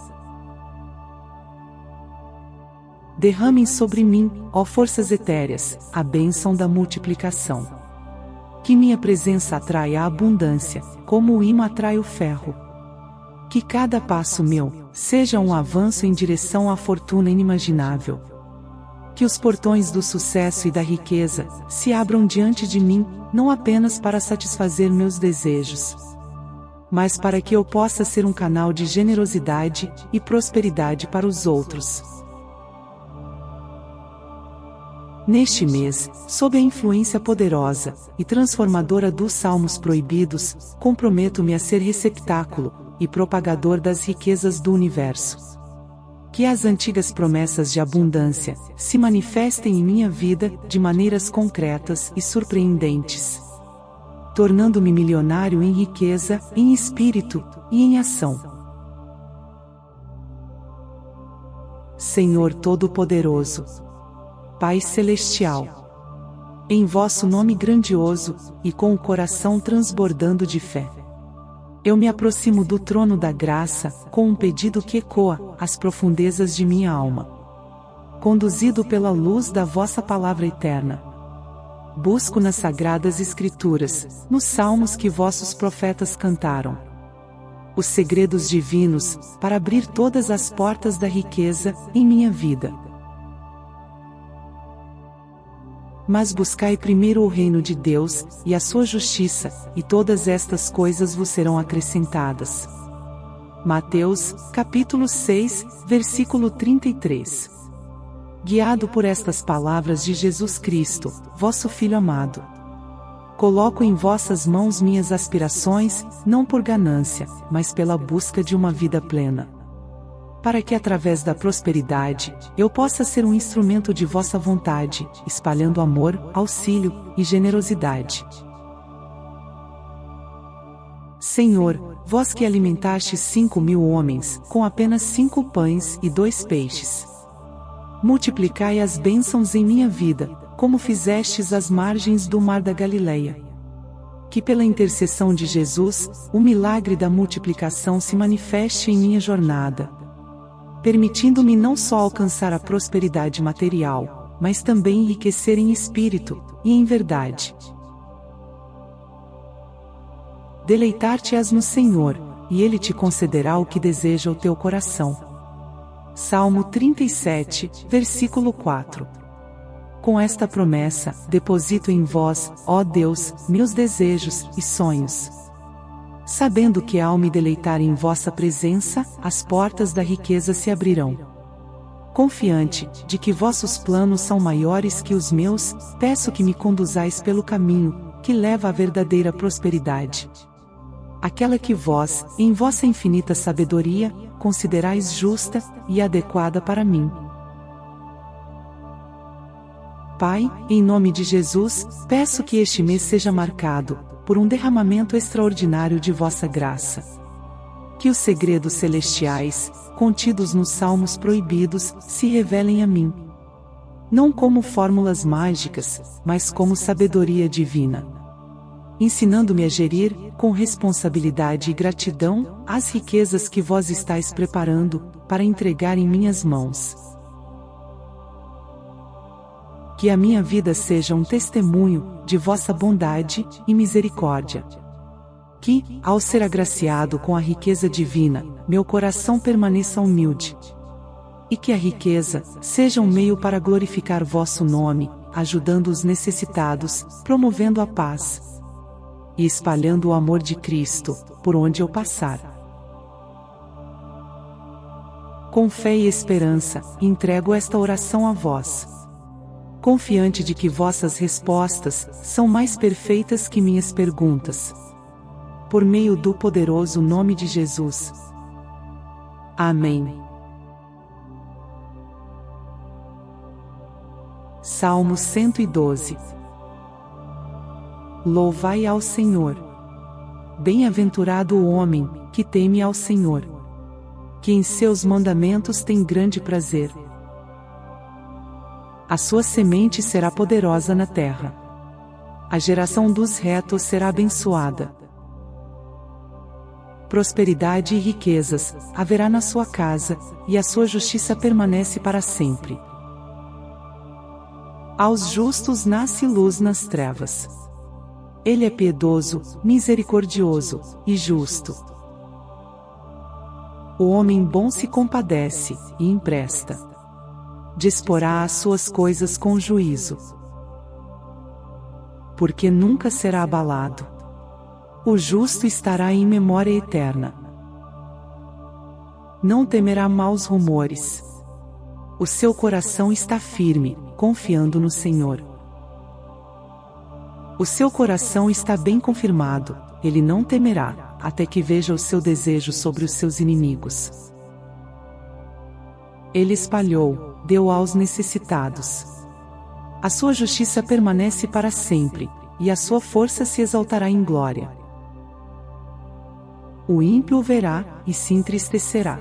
Derramem sobre mim, ó forças etéreas, a bênção da multiplicação. Que minha presença atraia a abundância, como o ímã atrai o ferro. Que cada passo meu seja um avanço em direção à fortuna inimaginável. Que os portões do sucesso e da riqueza se abram diante de mim, não apenas para satisfazer meus desejos, mas para que eu possa ser um canal de generosidade e prosperidade para os outros. Neste mês, sob a influência poderosa e transformadora dos Salmos proibidos, comprometo-me a ser receptáculo e propagador das riquezas do universo. Que as antigas promessas de abundância se manifestem em minha vida de maneiras concretas e surpreendentes, tornando-me milionário em riqueza, em espírito e em ação. Senhor Todo-Poderoso, Pai Celestial, em vosso nome grandioso, e com o coração transbordando de fé, eu me aproximo do trono da graça, com um pedido que ecoa as profundezas de minha alma. Conduzido pela luz da vossa palavra eterna, busco nas sagradas escrituras, nos salmos que vossos profetas cantaram, os segredos divinos, para abrir todas as portas da riqueza em minha vida. Mas buscai primeiro o reino de Deus, e a sua justiça, e todas estas coisas vos serão acrescentadas. Mateus, capítulo 6, versículo 33. Guiado por estas palavras de Jesus Cristo, vosso Filho amado, coloco em vossas mãos minhas aspirações, não por ganância, mas pela busca de uma vida plena, para que através da prosperidade, eu possa ser um instrumento de vossa vontade, espalhando amor, auxílio e generosidade. Senhor, vós que alimentastes 5.000 homens, com apenas 5 pães e 2 peixes, multiplicai as bênçãos em minha vida, como fizestes às margens do mar da Galileia. Que pela intercessão de Jesus, o milagre da multiplicação se manifeste em minha jornada, permitindo-me não só alcançar a prosperidade material, mas também enriquecer em espírito e em verdade. Deleitar-te-ás no Senhor, e Ele te concederá o que deseja o teu coração. Salmo 37, versículo 4. Com esta promessa, deposito em vós, ó Deus, meus desejos e sonhos, sabendo que ao me deleitar em vossa presença, as portas da riqueza se abrirão. Confiante de que vossos planos são maiores que os meus, peço que me conduzais pelo caminho que leva à verdadeira prosperidade, aquela que vós, em vossa infinita sabedoria, considerais justa e adequada para mim. Pai, em nome de Jesus, peço que este mês seja marcado por um derramamento extraordinário de vossa graça. Que os segredos celestiais, contidos nos salmos proibidos, se revelem a mim, não como fórmulas mágicas, mas como sabedoria divina, ensinando-me a gerir, com responsabilidade e gratidão, as riquezas que vós estáis preparando para entregar em minhas mãos. Que a minha vida seja um testemunho de vossa bondade e misericórdia. Que, ao ser agraciado com a riqueza divina, meu coração permaneça humilde. E que a riqueza seja um meio para glorificar vosso nome, ajudando os necessitados, promovendo a paz e espalhando o amor de Cristo, por onde eu passar. Com fé e esperança, entrego esta oração a vós. Confiante de que vossas respostas são mais perfeitas que minhas perguntas. Por meio do poderoso nome de Jesus. Amém. Salmo 112. Louvai ao Senhor. Bem-aventurado o homem que teme ao Senhor, que em seus mandamentos tem grande prazer. A sua semente será poderosa na terra. A geração dos retos será abençoada. Prosperidade e riquezas haverá na sua casa, e a sua justiça permanece para sempre. Aos justos nasce luz nas trevas. Ele é piedoso, misericordioso e justo. O homem bom se compadece e empresta. Disporá as suas coisas com juízo. Porque nunca será abalado. O justo estará em memória eterna. Não temerá maus rumores. O seu coração está firme, confiando no Senhor. O seu coração está bem confirmado, ele não temerá, até que veja o seu desejo sobre os seus inimigos. Ele espalhou, deu aos necessitados. A sua justiça permanece para sempre, e a sua força se exaltará em glória. O ímpio o verá, e se entristecerá.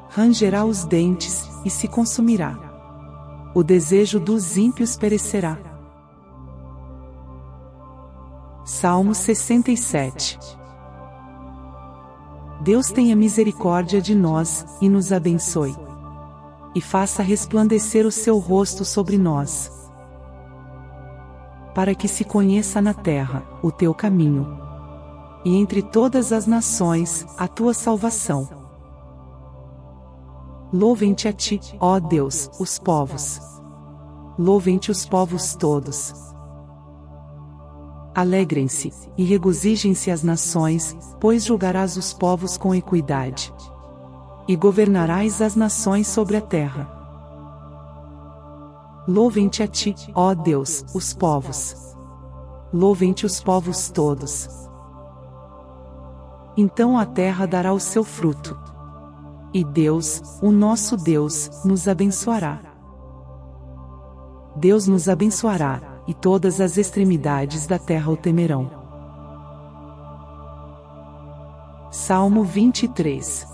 Rangerá os dentes, e se consumirá. O desejo dos ímpios perecerá. Salmo 67. Deus tenha misericórdia de nós, e nos abençoe. E faça resplandecer o seu rosto sobre nós. Para que se conheça na terra o teu caminho. E entre todas as nações, a tua salvação. Louvem-te a ti, ó Deus, os povos. Louvem-te os povos todos. Alegrem-se, e regozijem-se as nações, pois julgarás os povos com equidade. E governarás as nações sobre a terra. Louvem-te a ti, ó Deus, os povos. Louvem-te os povos todos. Então a terra dará o seu fruto. E Deus, o nosso Deus, nos abençoará. Deus nos abençoará, e todas as extremidades da terra o temerão. Salmo 23.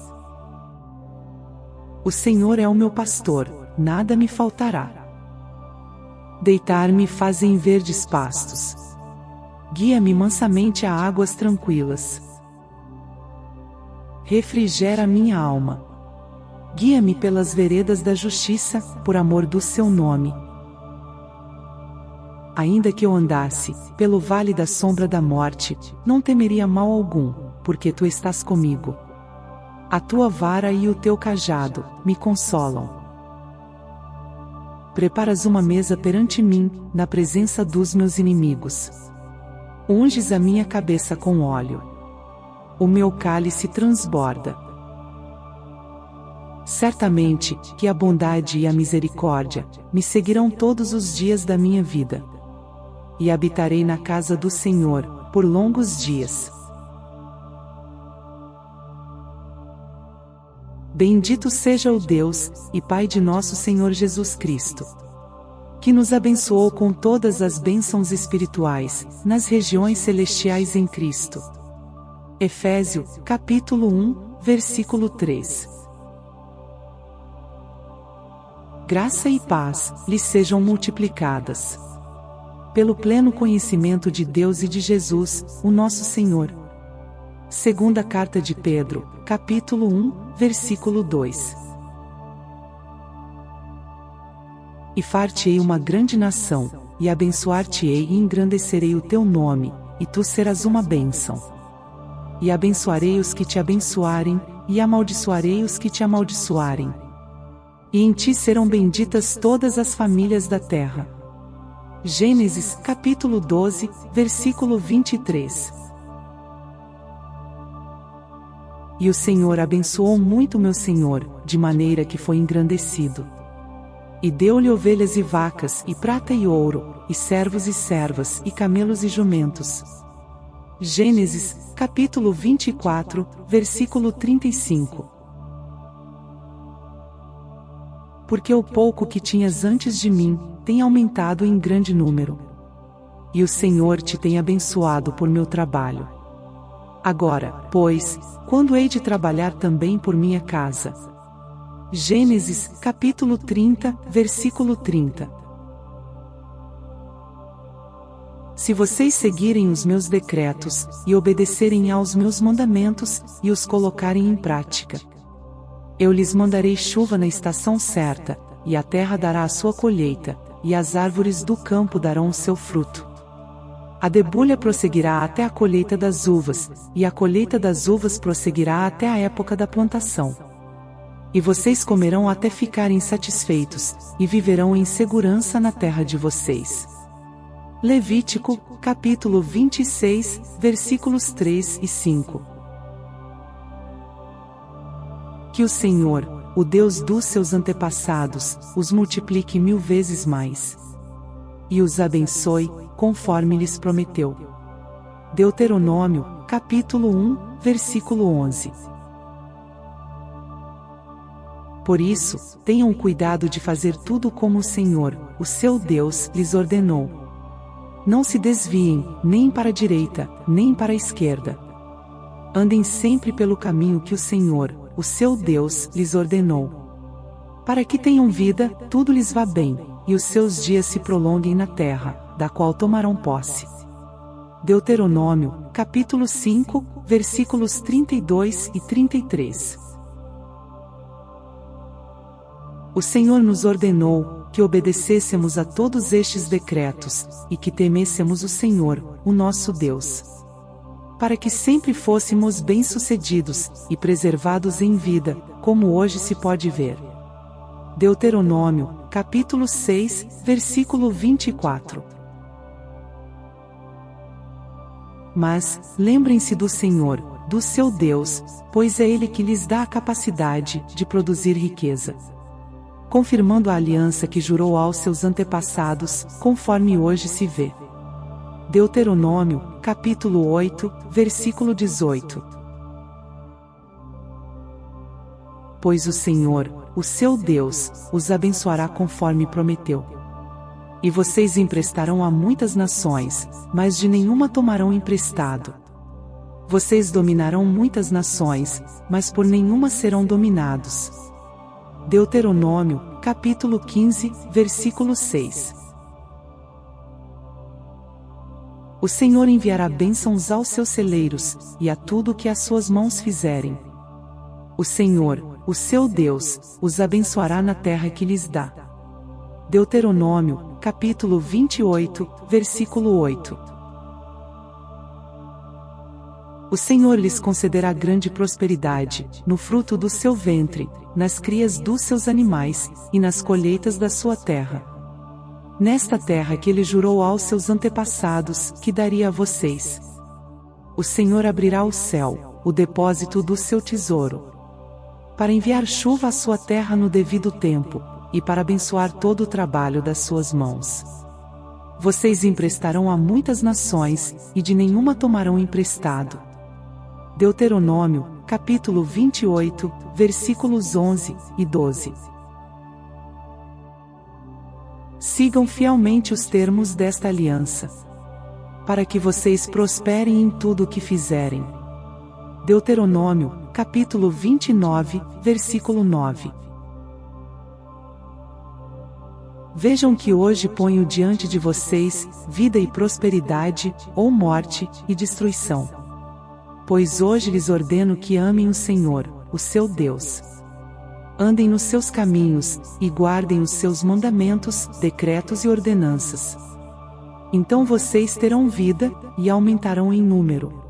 O Senhor é o meu pastor, nada me faltará. Deitar-me faz em verdes pastos. Guia-me mansamente a águas tranquilas. Refrigera minha alma. Guia-me pelas veredas da justiça, por amor do seu nome. Ainda que eu andasse pelo vale da sombra da morte, não temeria mal algum, porque tu estás comigo. A tua vara e o teu cajado me consolam. Preparas uma mesa perante mim, na presença dos meus inimigos. Unges a minha cabeça com óleo. O meu cálice transborda. Certamente que a bondade e a misericórdia me seguirão todos os dias da minha vida. E habitarei na casa do Senhor por longos dias. Bendito seja o Deus e Pai de nosso Senhor Jesus Cristo, que nos abençoou com todas as bênçãos espirituais nas regiões celestiais em Cristo. Efésios, capítulo 1, versículo 3. Graça e paz lhes sejam multiplicadas. Pelo pleno conhecimento de Deus e de Jesus, o nosso Senhor. Segunda carta de Pedro, capítulo 1, versículo 2. E far-te-ei uma grande nação, e abençoar-te-ei e engrandecerei o teu nome, e tu serás uma bênção. E abençoarei os que te abençoarem, e amaldiçoarei os que te amaldiçoarem. E em ti serão benditas todas as famílias da terra. Gênesis, capítulo 12, versículo 23. E o Senhor abençoou muito meu senhor, de maneira que foi engrandecido. E deu-lhe ovelhas e vacas, e prata e ouro, e servos e servas, e camelos e jumentos. Gênesis, capítulo 24, versículo 35. Porque o pouco que tinhas antes de mim, tem aumentado em grande número. E o Senhor te tem abençoado por meu trabalho. Agora, pois, quando hei de trabalhar também por minha casa? Gênesis, capítulo 30, versículo 30. Se vocês seguirem os meus decretos, e obedecerem aos meus mandamentos, e os colocarem em prática, eu lhes mandarei chuva na estação certa, e a terra dará a sua colheita, e as árvores do campo darão o seu fruto. A debulha prosseguirá até a colheita das uvas, e a colheita das uvas prosseguirá até a época da plantação. E vocês comerão até ficarem satisfeitos, e viverão em segurança na terra de vocês. Levítico, capítulo 26, versículos 3 e 5. Que o Senhor, o Deus dos seus antepassados, os multiplique 1000 vezes mais. E os abençoe, conforme lhes prometeu. Deuteronômio, capítulo 1, versículo 11. Por isso, tenham cuidado de fazer tudo como o Senhor, o seu Deus, lhes ordenou. Não se desviem, nem para a direita, nem para a esquerda. Andem sempre pelo caminho que o Senhor, o seu Deus, lhes ordenou. Para que tenham vida, tudo lhes vá bem, e os seus dias se prolonguem na terra, da qual tomarão posse. Deuteronômio, capítulo 5, versículos 32 e 33. O Senhor nos ordenou que obedecêssemos a todos estes decretos, e que temêssemos o Senhor, o nosso Deus, para que sempre fôssemos bem-sucedidos, e preservados em vida, como hoje se pode ver. Deuteronômio, capítulo 6, versículo 24. Mas, lembrem-se do Senhor, do seu Deus, pois é Ele que lhes dá a capacidade de produzir riqueza, confirmando a aliança que jurou aos seus antepassados, conforme hoje se vê. Deuteronômio, capítulo 8, versículo 18. Pois o Senhor, o seu Deus, os abençoará conforme prometeu. E vocês emprestarão a muitas nações, mas de nenhuma tomarão emprestado. Vocês dominarão muitas nações, mas por nenhuma serão dominados. Deuteronômio, capítulo 15, versículo 6. O Senhor enviará bênçãos aos seus celeiros, e a tudo o que as suas mãos fizerem. O Senhor, o seu Deus, os abençoará na terra que lhes dá. Deuteronômio, capítulo 28, versículo 8. O Senhor lhes concederá grande prosperidade, no fruto do seu ventre, nas crias dos seus animais, e nas colheitas da sua terra. Nesta terra que ele jurou aos seus antepassados, que daria a vocês. O Senhor abrirá o céu, o depósito do seu tesouro, para enviar chuva à sua terra no devido tempo, e para abençoar todo o trabalho das suas mãos. Vocês emprestarão a muitas nações, e de nenhuma tomarão emprestado. Deuteronômio, capítulo 28, versículos 11 e 12. Sigam fielmente os termos desta aliança, para que vocês prosperem em tudo o que fizerem. Deuteronômio, capítulo 29, versículo 9. Vejam que hoje ponho diante de vocês, vida e prosperidade, ou morte e destruição. Pois hoje lhes ordeno que amem o Senhor, o seu Deus. Andem nos seus caminhos, e guardem os seus mandamentos, decretos e ordenanças. Então vocês terão vida, e aumentarão em número.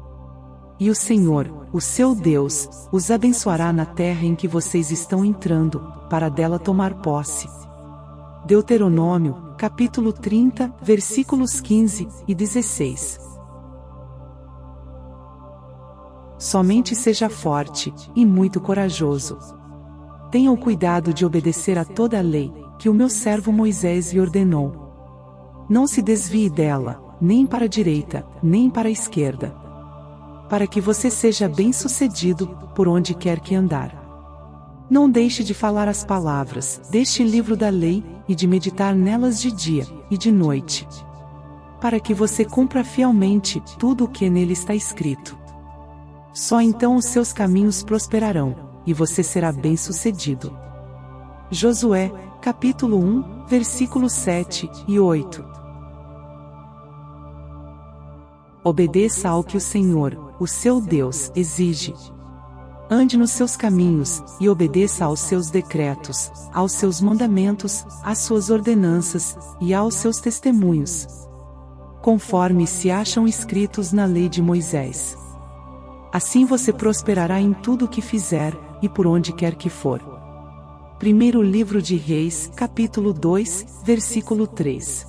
E o Senhor, o seu Deus, os abençoará na terra em que vocês estão entrando, para dela tomar posse. Deuteronômio, capítulo 30, versículos 15 e 16. Somente seja forte e muito corajoso. Tenha o cuidado de obedecer a toda a lei que o meu servo Moisés lhe ordenou. Não se desvie dela, nem para a direita, nem para a esquerda, para que você seja bem-sucedido por onde quer que andar. Não deixe de falar as palavras deste livro da lei e de meditar nelas de dia e de noite, para que você cumpra fielmente tudo o que nele está escrito. Só então os seus caminhos prosperarão, e você será bem-sucedido. Josué, capítulo 1, versículos 7 e 8. Obedeça ao que o Senhor, o seu Deus, exige. Ande nos seus caminhos, e obedeça aos seus decretos, aos seus mandamentos, às suas ordenanças, e aos seus testemunhos, conforme se acham escritos na lei de Moisés. Assim você prosperará em tudo o que fizer, e por onde quer que for. Primeiro livro de Reis, capítulo 2, versículo 3.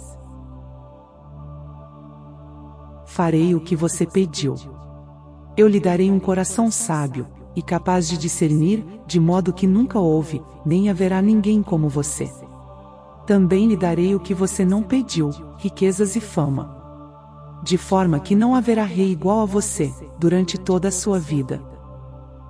Farei o que você pediu. Eu lhe darei um coração sábio, e capaz de discernir, de modo que nunca houve, nem haverá ninguém como você. Também lhe darei o que você não pediu, riquezas e fama, de forma que não haverá rei igual a você, durante toda a sua vida.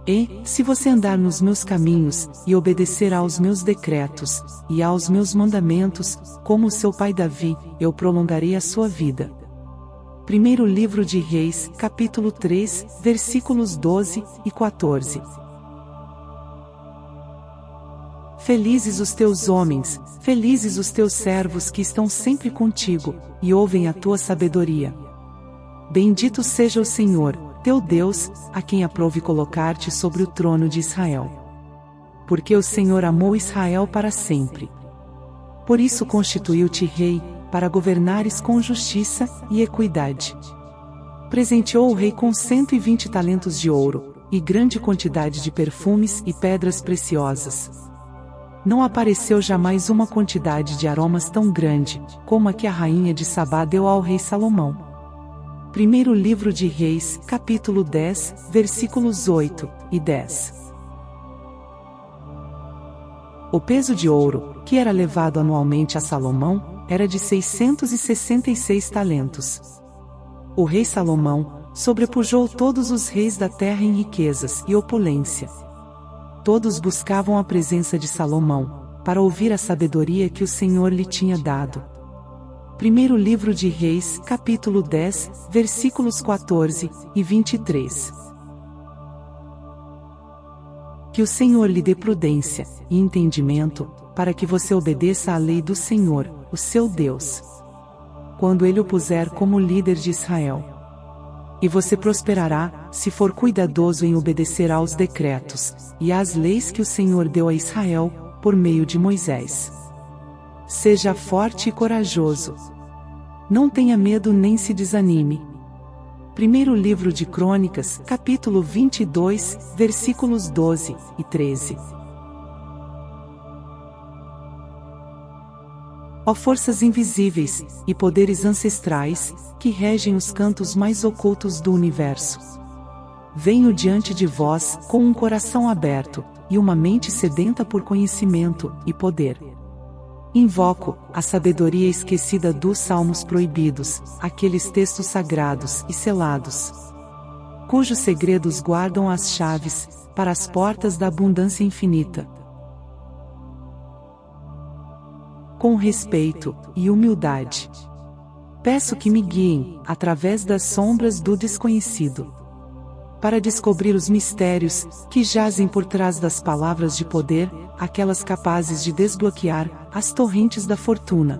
E, se você andar nos meus caminhos, e obedecer aos meus decretos, e aos meus mandamentos, como o seu pai Davi, eu prolongarei a sua vida. Primeiro livro de Reis, capítulo 3, versículos 12 e 14. Felizes os teus homens, felizes os teus servos que estão sempre contigo, e ouvem a tua sabedoria. Bendito seja o Senhor, teu Deus, a quem aprouve colocar-te sobre o trono de Israel. Porque o Senhor amou Israel para sempre. Por isso constituiu-te rei, para governares com justiça e equidade. Presenteou o rei com 120 talentos de ouro, e grande quantidade de perfumes e pedras preciosas. Não apareceu jamais uma quantidade de aromas tão grande, como a que a rainha de Sabá deu ao rei Salomão. Primeiro livro de Reis, capítulo 10, versículos 8 e 10. O peso de ouro, que era levado anualmente a Salomão, era de 666 talentos. O rei Salomão sobrepujou todos os reis da terra em riquezas e opulência. Todos buscavam a presença de Salomão, para ouvir a sabedoria que o Senhor lhe tinha dado. Primeiro livro de Reis, capítulo 10, versículos 14 e 23. Que o Senhor lhe dê prudência e entendimento, para que você obedeça à lei do Senhor, o seu Deus, quando ele o puser como líder de Israel. E você prosperará, se for cuidadoso em obedecer aos decretos e às leis que o Senhor deu a Israel, por meio de Moisés. Seja forte e corajoso. Não tenha medo nem se desanime. Primeiro livro de Crônicas, capítulo 22, versículos 12 e 13. Ó forças invisíveis e poderes ancestrais, que regem os cantos mais ocultos do universo, venho diante de vós com um coração aberto e uma mente sedenta por conhecimento e poder. Invoco a sabedoria esquecida dos salmos proibidos, aqueles textos sagrados e selados, cujos segredos guardam as chaves para as portas da abundância infinita. Com respeito e humildade, peço que me guiem através das sombras do desconhecido, para descobrir os mistérios que jazem por trás das palavras de poder, aquelas capazes de desbloquear as torrentes da fortuna.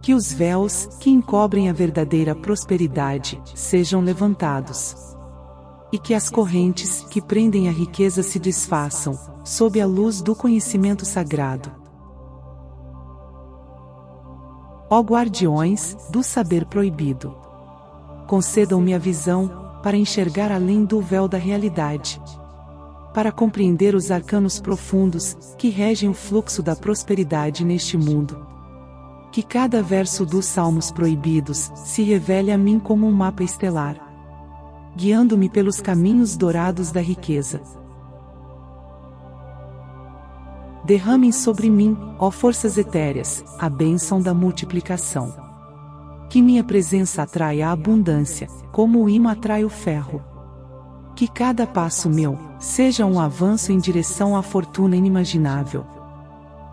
Que os véus que encobrem a verdadeira prosperidade sejam levantados, e que as correntes que prendem a riqueza se desfaçam, sob a luz do conhecimento sagrado. Ó guardiões do saber proibido, concedam-me a visão para enxergar além do véu da realidade, para compreender os arcanos profundos que regem o fluxo da prosperidade neste mundo. Que cada verso dos salmos proibidos se revele a mim como um mapa estelar, guiando-me pelos caminhos dourados da riqueza. Derramem sobre mim, ó forças etéreas, a bênção da multiplicação. Que minha presença atraia a abundância, como o imã atrai o ferro. Que cada passo meu seja um avanço em direção à fortuna inimaginável.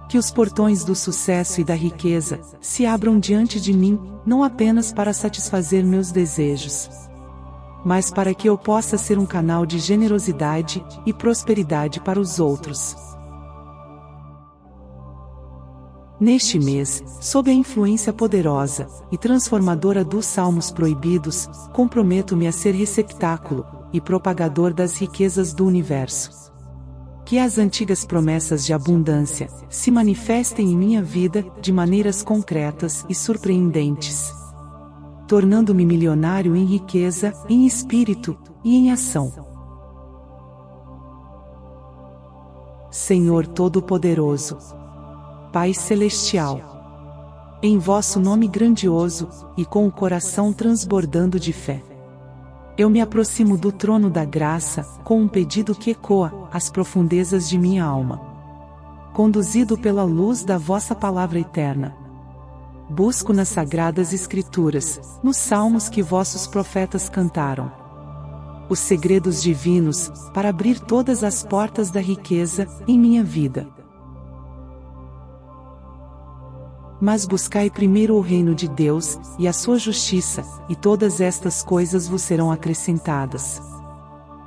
Que os portões do sucesso e da riqueza se abram diante de mim, não apenas para satisfazer meus desejos, mas para que eu possa ser um canal de generosidade e prosperidade para os outros. Neste mês, sob a influência poderosa e transformadora dos Salmos Proibidos, comprometo-me a ser receptáculo e propagador das riquezas do universo. Que as antigas promessas de abundância se manifestem em minha vida de maneiras concretas e surpreendentes, tornando-me milionário em riqueza, em espírito e em ação. Senhor Todo-Poderoso, Pai Celestial, em vosso nome grandioso, e com o coração transbordando de fé, eu me aproximo do trono da graça, com um pedido que ecoa as profundezas de minha alma. Conduzido pela luz da vossa palavra eterna, busco nas sagradas escrituras, nos salmos que vossos profetas cantaram, os segredos divinos, para abrir todas as portas da riqueza em minha vida. Mas buscai primeiro o reino de Deus, e a sua justiça, e todas estas coisas vos serão acrescentadas.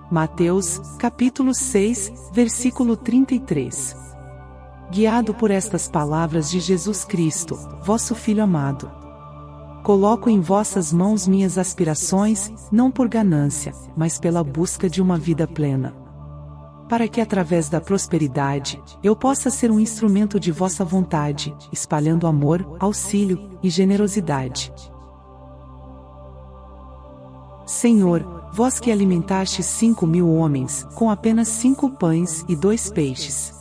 Mateus, capítulo 6, versículo 33. Guiado por estas palavras de Jesus Cristo, vosso Filho amado, coloco em vossas mãos minhas aspirações, não por ganância, mas pela busca de uma vida plena, para que através da prosperidade, eu possa ser um instrumento de vossa vontade, espalhando amor, auxílio e generosidade. Senhor, vós que alimentastes 5.000 homens, com apenas 5 pães e 2 peixes,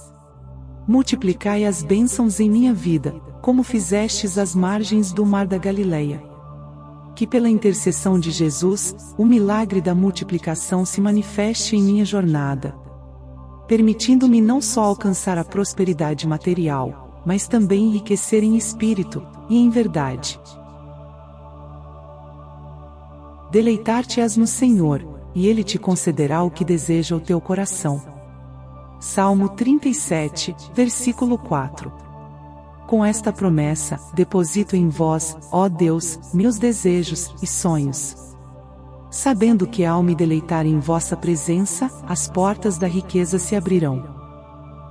multiplicai as bênçãos em minha vida, como fizestes às margens do mar da Galileia. Que pela intercessão de Jesus, o milagre da multiplicação se manifeste em minha jornada, permitindo-me não só alcançar a prosperidade material, mas também enriquecer em espírito e em verdade. Deleitar-te-ás no Senhor, e Ele te concederá o que deseja o teu coração. Salmo 37, versículo 4. Com esta promessa, deposito em vós, ó Deus, meus desejos e sonhos, sabendo que ao me deleitar em vossa presença, as portas da riqueza se abrirão.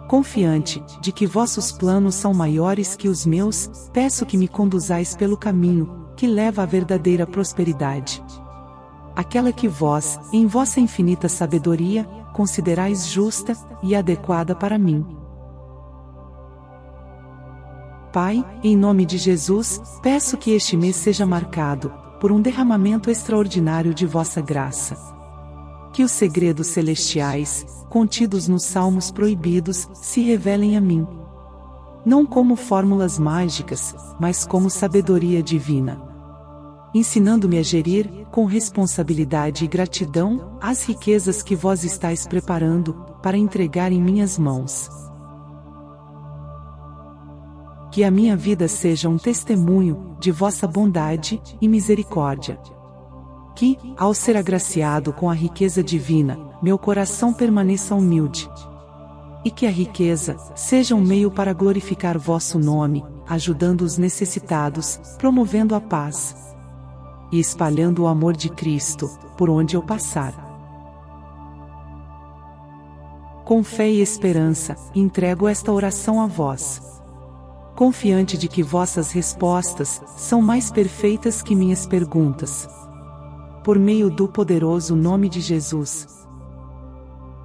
Confiante de que vossos planos são maiores que os meus, peço que me conduzais pelo caminho que leva à verdadeira prosperidade, aquela que vós, em vossa infinita sabedoria, considerais justa e adequada para mim. Pai, em nome de Jesus, peço que este mês seja marcado por um derramamento extraordinário de vossa graça. Que os segredos celestiais, contidos nos Salmos Proibidos, se revelem a mim, não como fórmulas mágicas, mas como sabedoria divina, ensinando-me a gerir, com responsabilidade e gratidão, as riquezas que vós estáis preparando para entregar em minhas mãos. Que a minha vida seja um testemunho de vossa bondade e misericórdia. Que, ao ser agraciado com a riqueza divina, meu coração permaneça humilde. E que a riqueza seja um meio para glorificar vosso nome, ajudando os necessitados, promovendo a paz e espalhando o amor de Cristo, por onde eu passar. Com fé e esperança, entrego esta oração a vós, confiante de que vossas respostas são mais perfeitas que minhas perguntas. Por meio do poderoso nome de Jesus.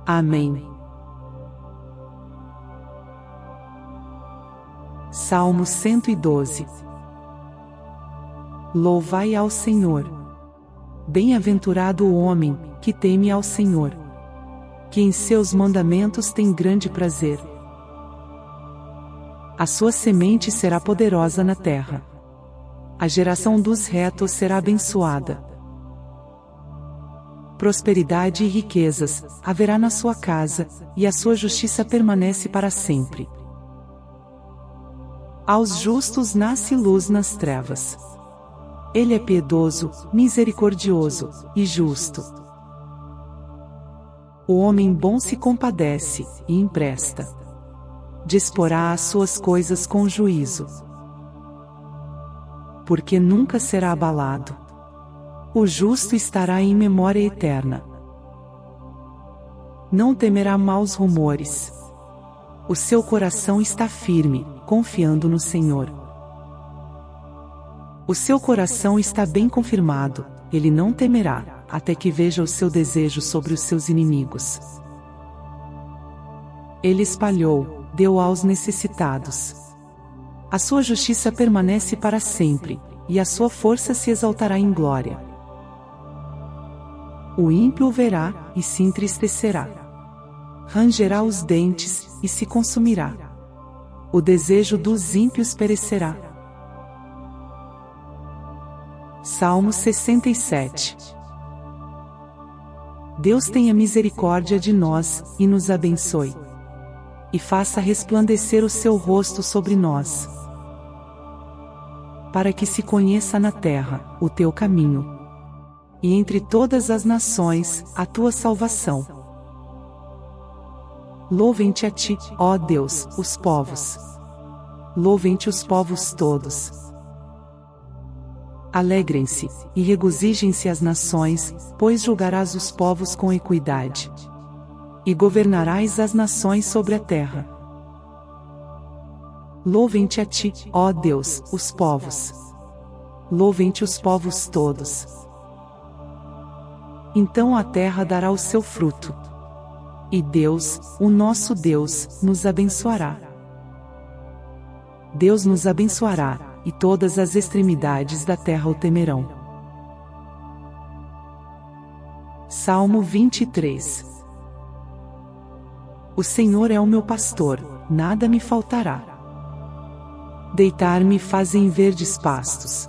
Amém. Salmo 112. Louvai ao Senhor. Bem-aventurado o homem que teme ao Senhor, que em seus mandamentos tem grande prazer. A sua semente será poderosa na terra. A geração dos retos será abençoada. prosperidade e riquezas haverá na sua casa, e a sua justiça permanece para sempre. Aos justos nasce luz nas trevas. Ele é piedoso, misericordioso e justo. O homem bom se compadece e empresta. Disporá as suas coisas com juízo, porque nunca será abalado. O justo estará em memória eterna. Não temerá maus rumores. O seu coração está firme, confiando no Senhor. O seu coração está bem confirmado, ele não temerá, até que veja o seu desejo sobre os seus inimigos. Ele espalhou, deu aos necessitados. A sua justiça permanece para sempre, e a sua força se exaltará em glória. O ímpio o verá, e se entristecerá. Rangerá os dentes, e se consumirá. O desejo dos ímpios perecerá. Salmo 67. Deus tenha misericórdia de nós, e nos abençoe. E faça resplandecer o seu rosto sobre nós. Para que se conheça na terra o teu caminho, e entre todas as nações a tua salvação. Louvem-te a ti, ó Deus, os povos. Louvem-te os povos todos. Alegrem-se, e regozijem-se as nações, pois julgarás os povos com equidade. E governarás as nações sobre a terra. Louvem-te a ti, ó Deus, os povos. Louvem-te os povos todos. Então a terra dará o seu fruto. E Deus, o nosso Deus, nos abençoará. Deus nos abençoará, e todas as extremidades da terra o temerão. Salmo 23. O Senhor é o meu pastor, nada me faltará. Deitar-me faz em verdes pastos.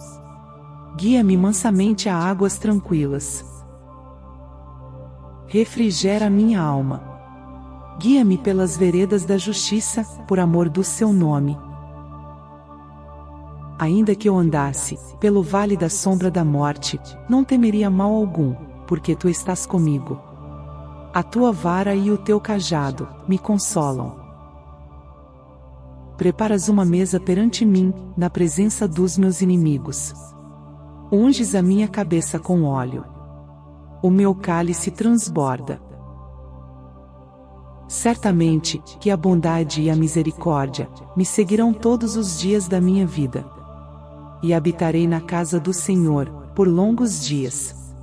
Guia-me mansamente a águas tranquilas. Refrigera minha alma. Guia-me pelas veredas da justiça, por amor do seu nome. Ainda que eu andasse pelo vale da sombra da morte, não temeria mal algum, porque tu estás comigo. A tua vara e o teu cajado me consolam. Preparas uma mesa perante mim, na presença dos meus inimigos. Unges a minha cabeça com óleo. O meu cálice transborda. Certamente que a bondade e a misericórdia me seguirão todos os dias da minha vida. E habitarei na casa do Senhor por longos dias.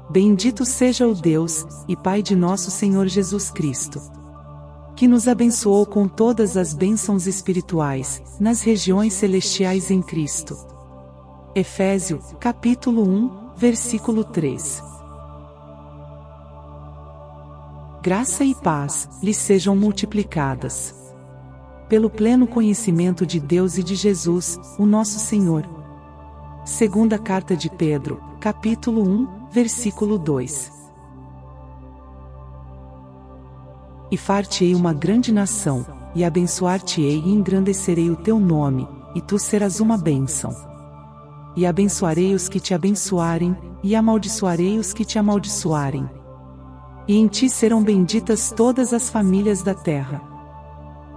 Bendito seja o Deus e Pai de nosso Senhor Jesus Cristo, que nos abençoou com todas as bênçãos espirituais nas regiões celestiais em Cristo. Efésios, capítulo 1, versículo 3. Graça e paz lhes sejam multiplicadas. Pelo pleno conhecimento de Deus e de Jesus, o nosso Senhor. Segunda carta de Pedro, capítulo 1, versículo 2. E far-te-ei uma grande nação, e abençoar-te-ei e engrandecerei o teu nome, e tu serás uma bênção. E abençoarei os que te abençoarem, e amaldiçoarei os que te amaldiçoarem. E em ti serão benditas todas as famílias da terra.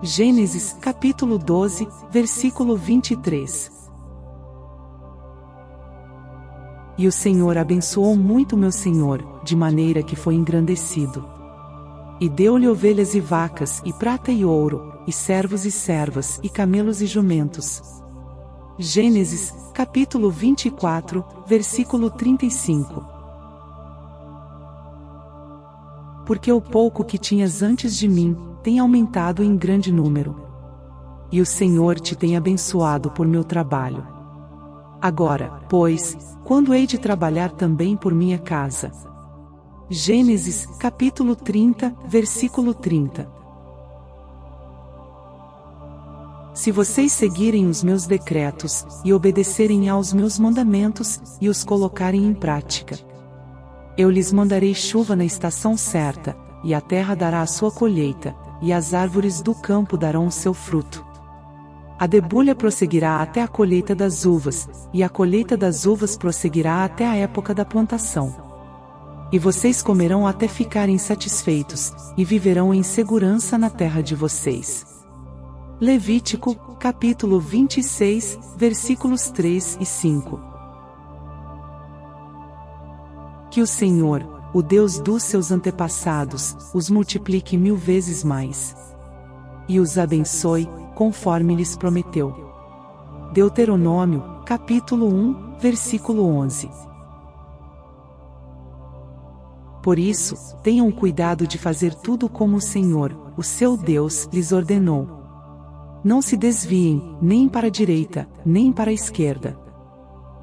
Gênesis, capítulo 12, versículo 23. E o Senhor abençoou muito meu senhor, de maneira que foi engrandecido. E deu-lhe ovelhas e vacas, e prata e ouro, e servos e servas, e camelos e jumentos. Gênesis, capítulo 24, versículo 35. Porque o pouco que tinhas antes de mim, tem aumentado em grande número. E o Senhor te tem abençoado por meu trabalho. Agora, pois, quando hei de trabalhar também por minha casa? Gênesis, capítulo 30, versículo 30. Se vocês seguirem os meus decretos, e obedecerem aos meus mandamentos, e os colocarem em prática, eu lhes mandarei chuva na estação certa, e a terra dará a sua colheita, e as árvores do campo darão o seu fruto. A debulha prosseguirá até a colheita das uvas, e a colheita das uvas prosseguirá até a época da plantação. E vocês comerão até ficarem satisfeitos, e viverão em segurança na terra de vocês. Levítico, capítulo 26, versículos 3 e 5. Que o Senhor, o Deus dos seus antepassados, os multiplique 1000 vezes mais. E os abençoe, conforme lhes prometeu. Deuteronômio, capítulo 1, versículo 11. Por isso, tenham cuidado de fazer tudo como o Senhor, o seu Deus, lhes ordenou. Não se desviem, nem para a direita, nem para a esquerda.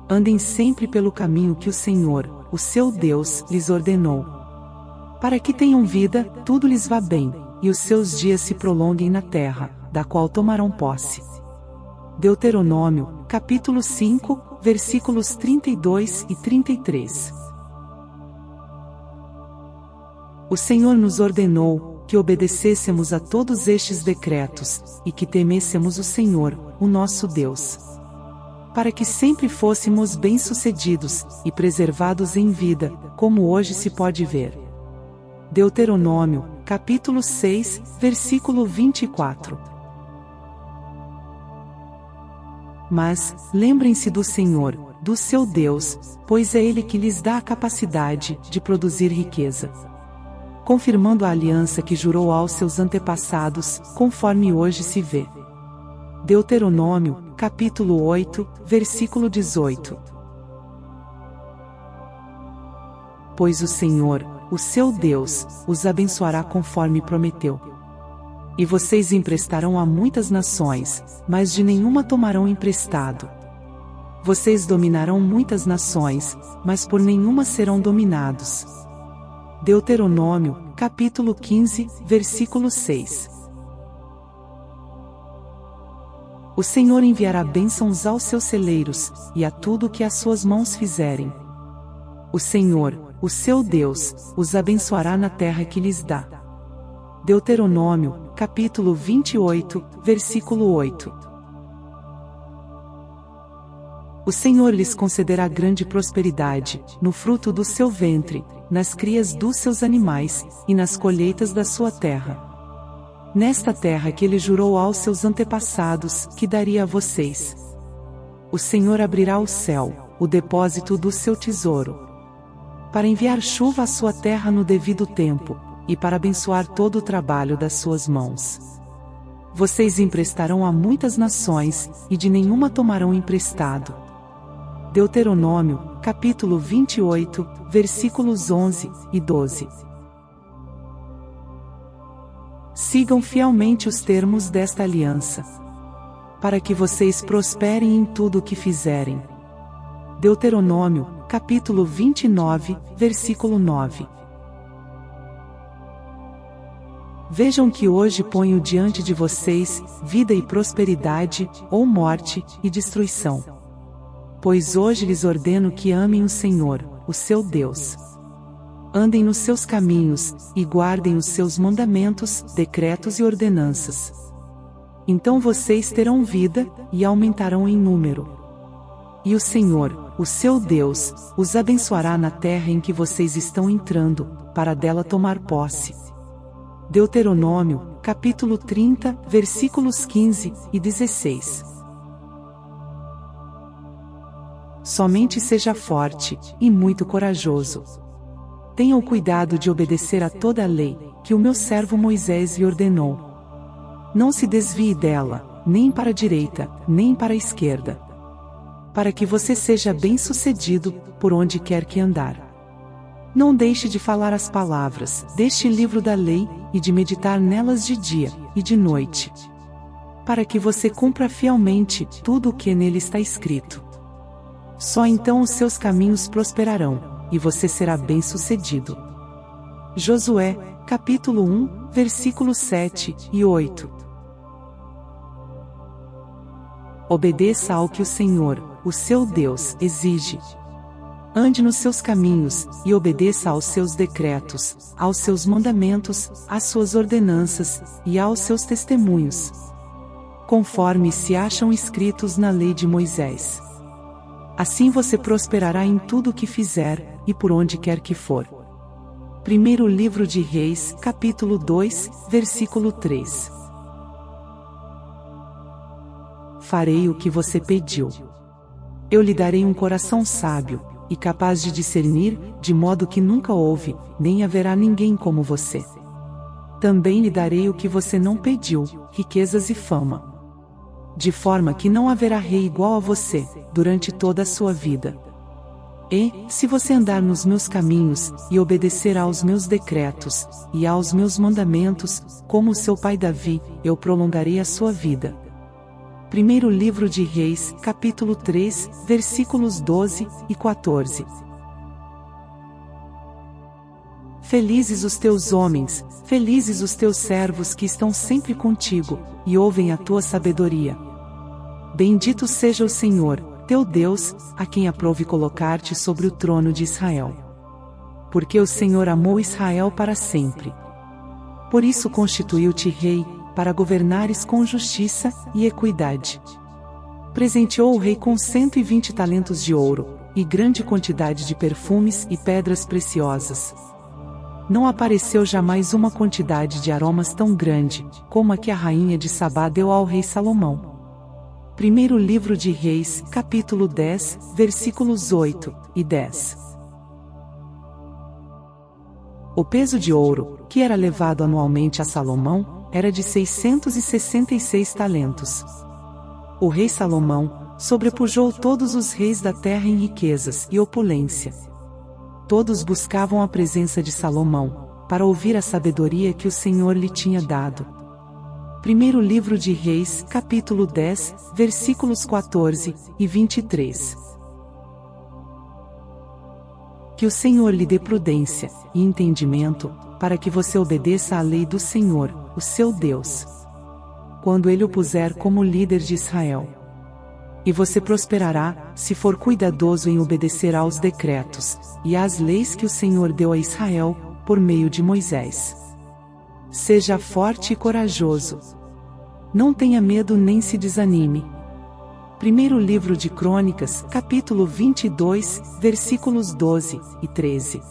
Andem sempre pelo caminho que o Senhor, o seu Deus, lhes ordenou. Para que tenham vida, tudo lhes vá bem, e os seus dias se prolonguem na terra, da qual tomarão posse. Deuteronômio, capítulo 5, versículos 32 e 33. O Senhor nos ordenou que obedecêssemos a todos estes decretos, e que temêssemos o Senhor, o nosso Deus, para que sempre fôssemos bem-sucedidos, e preservados em vida, como hoje se pode ver. Deuteronômio, capítulo 6, versículo 24. Mas, lembrem-se do Senhor, do seu Deus, pois é Ele que lhes dá a capacidade de produzir riqueza, confirmando a aliança que jurou aos seus antepassados, conforme hoje se vê. Deuteronômio, capítulo 8, versículo 18. Pois o Senhor, o seu Deus, os abençoará conforme prometeu. E vocês emprestarão a muitas nações, mas de nenhuma tomarão emprestado. Vocês dominarão muitas nações, mas por nenhuma serão dominados. Deuteronômio, capítulo 15, versículo 6. O Senhor enviará bênçãos aos seus celeiros, e a tudo o que as suas mãos fizerem. O Senhor, o seu Deus, os abençoará na terra que lhes dá. Deuteronômio, capítulo 28, versículo 8. O Senhor lhes concederá grande prosperidade, no fruto do seu ventre, nas crias dos seus animais, e nas colheitas da sua terra. Nesta terra que ele jurou aos seus antepassados, que daria a vocês. O Senhor abrirá o céu, o depósito do seu tesouro, para enviar chuva à sua terra no devido tempo, e para abençoar todo o trabalho das suas mãos. Vocês emprestarão a muitas nações, e de nenhuma tomarão emprestado. Deuteronômio, capítulo 28, versículos 11 e 12. Sigam fielmente os termos desta aliança, para que vocês prosperem em tudo o que fizerem. Deuteronômio, capítulo 29, versículo 9. Vejam que hoje ponho diante de vocês, vida e prosperidade, ou morte e destruição. Pois hoje lhes ordeno que amem o Senhor, o seu Deus. Andem nos seus caminhos, e guardem os seus mandamentos, decretos e ordenanças. Então vocês terão vida, e aumentarão em número. E o Senhor, o seu Deus, os abençoará na terra em que vocês estão entrando, para dela tomar posse. Deuteronômio, capítulo 30, versículos 15 e 16. Somente seja forte, e muito corajoso. Tenha o cuidado de obedecer a toda a lei, que o meu servo Moisés lhe ordenou. Não se desvie dela, nem para a direita, nem para a esquerda, para que você seja bem-sucedido, por onde quer que andar. Não deixe de falar as palavras deste livro da lei, e de meditar nelas de dia e de noite, para que você cumpra fielmente tudo o que nele está escrito. Só então os seus caminhos prosperarão, e você será bem-sucedido. Josué, capítulo 1, versículos 7 e 8. Obedeça ao que o Senhor, o seu Deus, exige. Ande nos seus caminhos, e obedeça aos seus decretos, aos seus mandamentos, às suas ordenanças, e aos seus testemunhos, conforme se acham escritos na lei de Moisés. Assim você prosperará em tudo o que fizer, e por onde quer que for. Primeiro livro de Reis, capítulo 2, versículo 3. Farei o que você pediu. Eu lhe darei um coração sábio, e capaz de discernir, de modo que nunca houve, nem haverá ninguém como você. Também lhe darei o que você não pediu, riquezas e fama. De forma que não haverá rei igual a você, durante toda a sua vida. E, se você andar nos meus caminhos, e obedecer aos meus decretos, e aos meus mandamentos, como o seu pai Davi, eu prolongarei a sua vida. Primeiro livro de Reis, capítulo 3, versículos 12 e 14. Felizes os teus homens, felizes os teus servos que estão sempre contigo, e ouvem a tua sabedoria. Bendito seja o Senhor, teu Deus, a quem aprouve colocar-te sobre o trono de Israel. Porque o Senhor amou Israel para sempre. Por isso constituiu-te rei, para governares com justiça e equidade. Presenteou o rei com 120 talentos de ouro, e grande quantidade de perfumes e pedras preciosas. Não apareceu jamais uma quantidade de aromas tão grande, como a que a rainha de Sabá deu ao rei Salomão. Primeiro livro de Reis, capítulo 10, versículos 8 e 10. O peso de ouro, que era levado anualmente a Salomão, era de 666 talentos. O rei Salomão sobrepujou todos os reis da terra em riquezas e opulência. Todos buscavam a presença de Salomão, para ouvir a sabedoria que o Senhor lhe tinha dado. Primeiro livro de Reis, capítulo 10, versículos 14 e 23. Que o Senhor lhe dê prudência e entendimento, para que você obedeça à lei do Senhor, o seu Deus, quando ele o puser como líder de Israel. E você prosperará, se for cuidadoso em obedecer aos decretos e às leis que o Senhor deu a Israel, por meio de Moisés. Seja forte e corajoso. Não tenha medo nem se desanime. Primeiro livro de Crônicas, capítulo 22, versículos 12 e 13.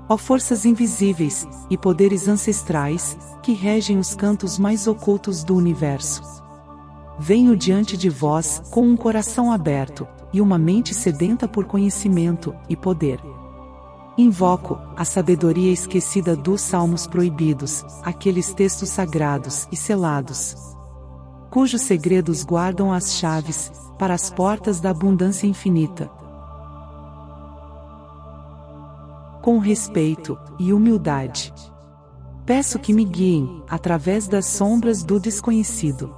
Ó forças invisíveis, e poderes ancestrais, que regem os cantos mais ocultos do universo. Venho diante de vós, com um coração aberto, e uma mente sedenta por conhecimento e poder. Invoco a sabedoria esquecida dos salmos proibidos, aqueles textos sagrados e selados, cujos segredos guardam as chaves, para as portas da abundância infinita. Com respeito e humildade, peço que me guiem, através das sombras do desconhecido,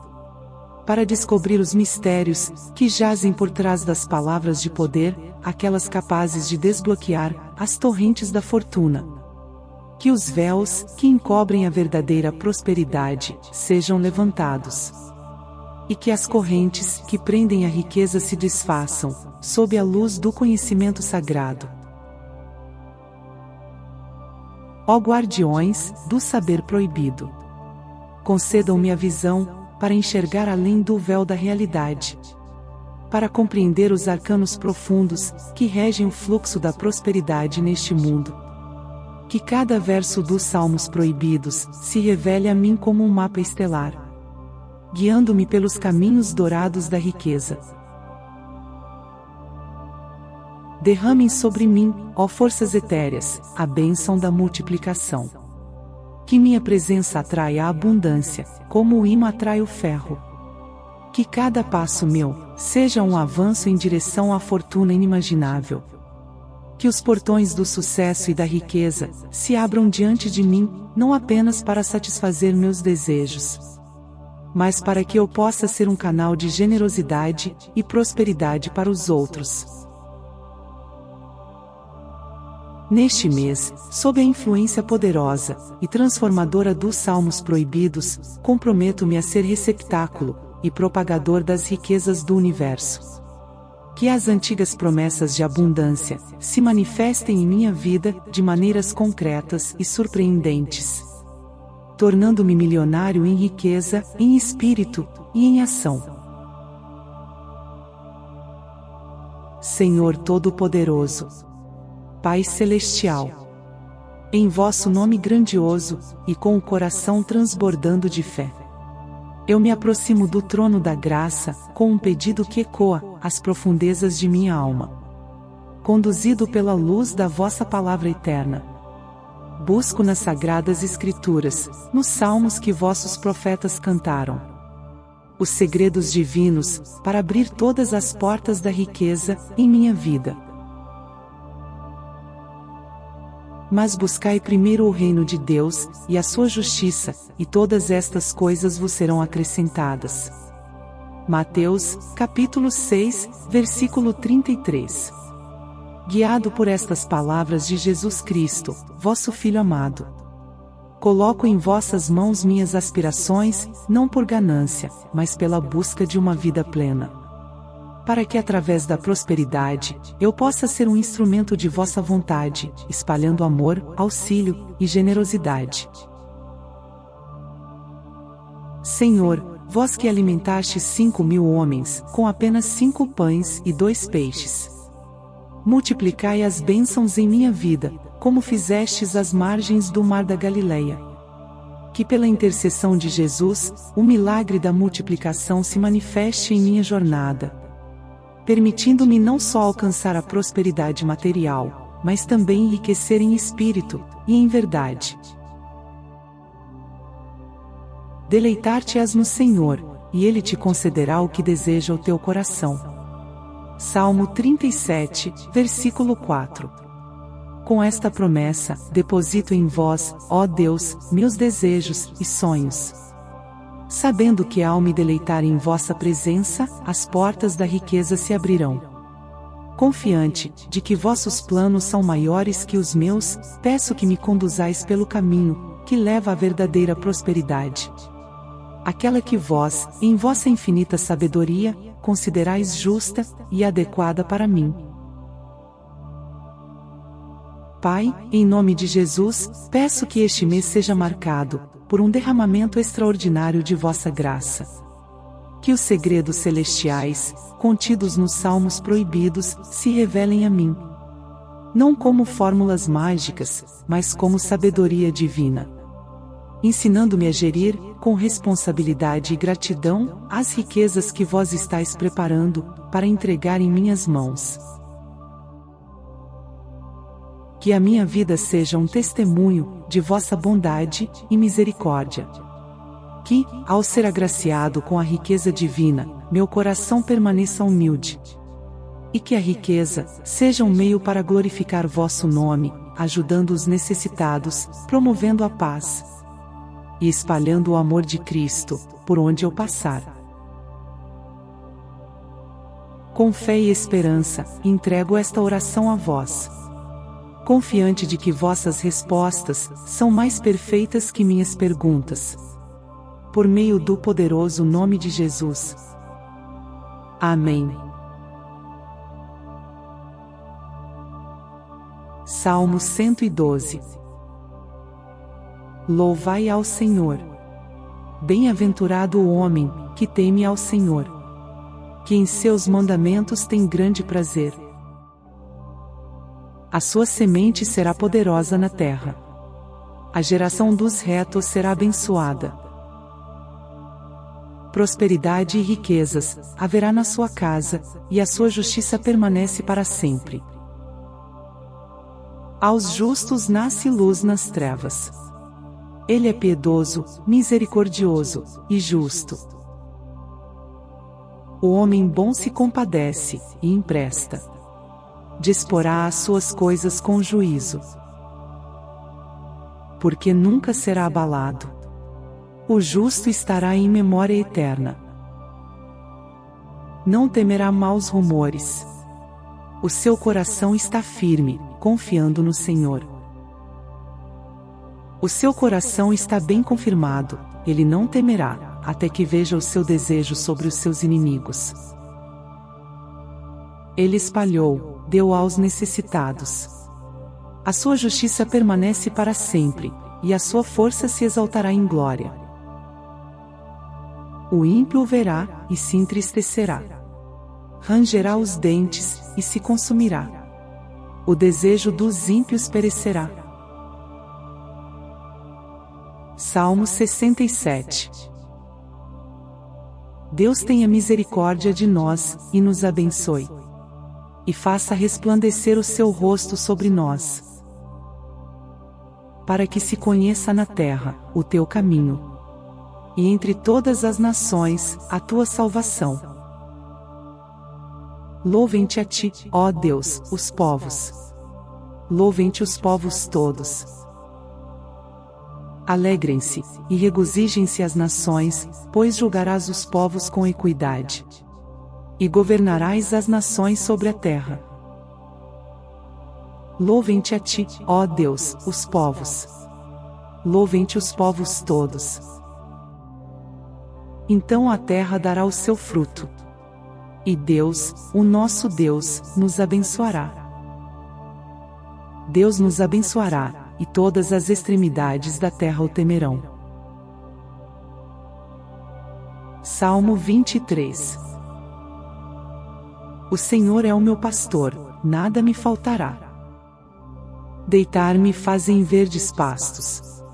para descobrir os mistérios, que jazem por trás das palavras de poder, aquelas capazes de desbloquear as torrentes da fortuna. Que os véus, que encobrem a verdadeira prosperidade, sejam levantados. E que as correntes, que prendem a riqueza se desfaçam, sob a luz do conhecimento sagrado. Ó guardiões do saber proibido, concedam-me a visão, para enxergar além do véu da realidade, para compreender os arcanos profundos, que regem o fluxo da prosperidade neste mundo. Que cada verso dos salmos proibidos, se revele a mim como um mapa estelar, guiando-me pelos caminhos dourados da riqueza. Derramem sobre mim, ó forças etéreas, a bênção da multiplicação. Que minha presença atraia a abundância, como o ímã atrai o ferro. Que cada passo meu, seja um avanço em direção à fortuna inimaginável. Que os portões do sucesso e da riqueza, se abram diante de mim, não apenas para satisfazer meus desejos, mas para que eu possa ser um canal de generosidade e prosperidade para os outros. Neste mês, sob a influência poderosa e transformadora dos Salmos proibidos, comprometo-me a ser receptáculo e propagador das riquezas do universo. Que as antigas promessas de abundância se manifestem em minha vida de maneiras concretas e surpreendentes, tornando-me milionário em riqueza, em espírito e em ação. Senhor Todo-Poderoso, Pai Celestial, em vosso nome grandioso, e com o coração transbordando de fé, eu me aproximo do trono da graça, com um pedido que ecoa as profundezas de minha alma. Conduzido pela luz da vossa palavra eterna, busco nas sagradas escrituras, nos salmos que vossos profetas cantaram, os segredos divinos, para abrir todas as portas da riqueza em minha vida. Mas buscai primeiro o reino de Deus, e a sua justiça, e todas estas coisas vos serão acrescentadas. Mateus, capítulo 6, versículo 33. Guiado por estas palavras de Jesus Cristo, vosso Filho amado, coloco em vossas mãos minhas aspirações, não por ganância, mas pela busca de uma vida plena, para que através da prosperidade, eu possa ser um instrumento de vossa vontade, espalhando amor, auxílio e generosidade. Senhor, vós que alimentastes 5.000 homens, com apenas 5 pães e 2 peixes, multiplicai as bênçãos em minha vida, como fizestes às margens do mar da Galileia. Que pela intercessão de Jesus, o milagre da multiplicação se manifeste em minha jornada, permitindo-me não só alcançar a prosperidade material, mas também enriquecer em espírito e em verdade. Deleitar-te-ás no Senhor, e Ele te concederá o que deseja o teu coração. Salmo 37, versículo 4. Com esta promessa, deposito em vós, ó Deus, meus desejos e sonhos, sabendo que ao me deleitar em vossa presença, as portas da riqueza se abrirão. Confiante de que vossos planos são maiores que os meus, peço que me conduzais pelo caminho que leva à verdadeira prosperidade, aquela que vós, em vossa infinita sabedoria, considerais justa e adequada para mim. Pai, em nome de Jesus, peço que este mês seja marcado por um derramamento extraordinário de vossa graça. Que os segredos celestiais, contidos nos salmos proibidos, se revelem a mim, não como fórmulas mágicas, mas como sabedoria divina, ensinando-me a gerir, com responsabilidade e gratidão, as riquezas que vós estáis preparando para entregar em minhas mãos. Que a minha vida seja um testemunho de vossa bondade e misericórdia. Que, ao ser agraciado com a riqueza divina, meu coração permaneça humilde. E que a riqueza seja um meio para glorificar vosso nome, ajudando os necessitados, promovendo a paz e espalhando o amor de Cristo, por onde eu passar. Com fé e esperança, entrego esta oração a vós, confiante de que vossas respostas são mais perfeitas que minhas perguntas. Por meio do poderoso nome de Jesus. Amém. Salmo 112. Louvai ao Senhor. Bem-aventurado o homem que teme ao Senhor, que em seus mandamentos tem grande prazer. A sua semente será poderosa na terra. A geração dos retos será abençoada. Prosperidade e riquezas haverá na sua casa, e a sua justiça permanece para sempre. Aos justos nasce luz nas trevas. Ele é piedoso, misericordioso e justo. O homem bom se compadece e empresta. Disporá as suas coisas com juízo, porque nunca será abalado. O justo estará em memória eterna. Não temerá maus rumores. O seu coração está firme, confiando no Senhor. O seu coração está bem confirmado, ele não temerá, até que veja o seu desejo sobre os seus inimigos. Ele espalhou, deu aos necessitados. A sua justiça permanece para sempre, e a sua força se exaltará em glória. O ímpio o verá, e se entristecerá. Rangerá os dentes, e se consumirá. O desejo dos ímpios perecerá. Salmo 67. Deus tenha misericórdia de nós, e nos abençoe. E faça resplandecer o seu rosto sobre nós. Para que se conheça na terra, o teu caminho. E entre todas as nações, a tua salvação. Louvem-te a ti, ó Deus, os povos. Louvem-te os povos todos. Alegrem-se, e regozijem-se as nações, pois julgarás os povos com equidade. E governarás as nações sobre a terra. Louvem-te a ti, ó Deus, os povos. Louvem-te os povos todos. Então a terra dará o seu fruto. E Deus, o nosso Deus, nos abençoará. Deus nos abençoará, e todas as extremidades da terra o temerão. Salmo 23. O Senhor é o meu pastor, nada me faltará. Deitar-me faz em verdes pastos.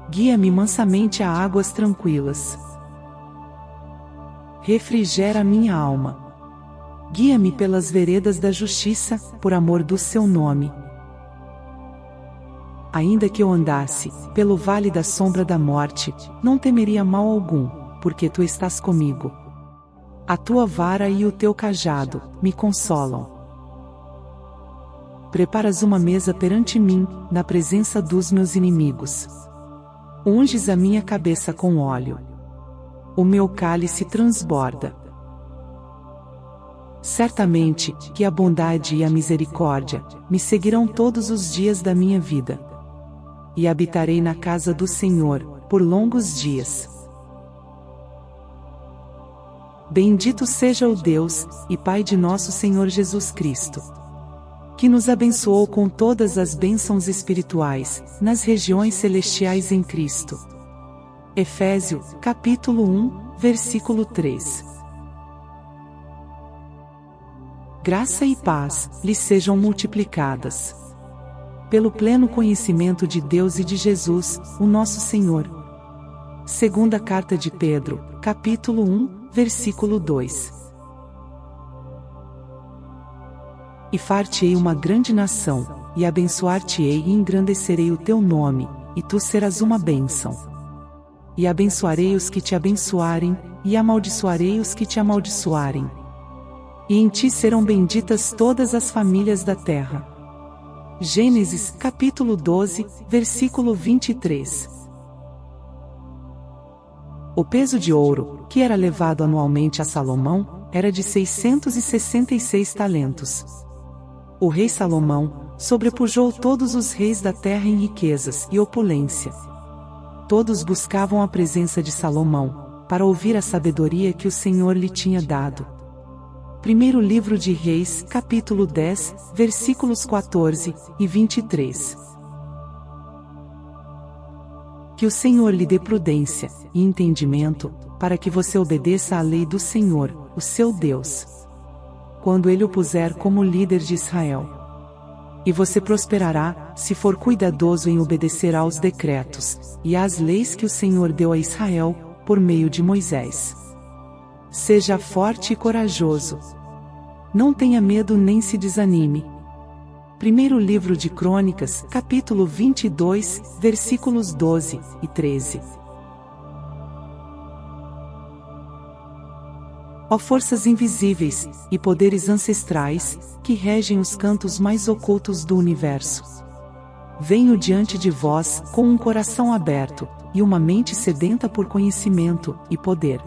Guia-me mansamente a águas tranquilas. Refrigera minha alma. Guia-me pelas veredas da justiça, por amor do seu nome. Ainda que eu andasse pelo vale da sombra da morte, não temeria mal algum, porque tu estás comigo. A tua vara e o teu cajado me consolam. Preparas uma mesa perante mim, na presença dos meus inimigos. Unges a minha cabeça com óleo. O meu cálice transborda. Certamente, que a bondade e a misericórdia me seguirão todos os dias da minha vida. E habitarei na casa do Senhor, por longos dias. Bendito seja o Deus e Pai de nosso Senhor Jesus Cristo, que nos abençoou com todas as bênçãos espirituais, nas regiões celestiais em Cristo. Efésios, capítulo 1, versículo 3. Graça e paz lhes sejam multiplicadas. Pelo pleno conhecimento de Deus e de Jesus, o nosso Senhor. Segunda carta de Pedro, capítulo 1, versículo 2. E far-te-ei uma grande nação, e abençoar-te-ei e engrandecerei o teu nome, e tu serás uma bênção. E abençoarei os que te abençoarem, e amaldiçoarei os que te amaldiçoarem. E em ti serão benditas todas as famílias da terra. Gênesis, capítulo 12, versículo 23. O peso de ouro, que era levado anualmente a Salomão, era de 666 talentos. O rei Salomão sobrepujou todos os reis da terra em riquezas e opulência. Todos buscavam a presença de Salomão, para ouvir a sabedoria que o Senhor lhe tinha dado. Primeiro livro de Reis, capítulo 10, versículos 14 e 23. Que o Senhor lhe dê prudência e entendimento, para que você obedeça à lei do Senhor, o seu Deus, quando ele o puser como líder de Israel. E você prosperará, se for cuidadoso em obedecer aos decretos e às leis que o Senhor deu a Israel, por meio de Moisés. Seja forte e corajoso. Não tenha medo nem se desanime. Primeiro livro de Crônicas, capítulo 22, versículos 12 e 13. Ó forças invisíveis e poderes ancestrais, que regem os cantos mais ocultos do universo, venho diante de vós com um coração aberto e uma mente sedenta por conhecimento e poder.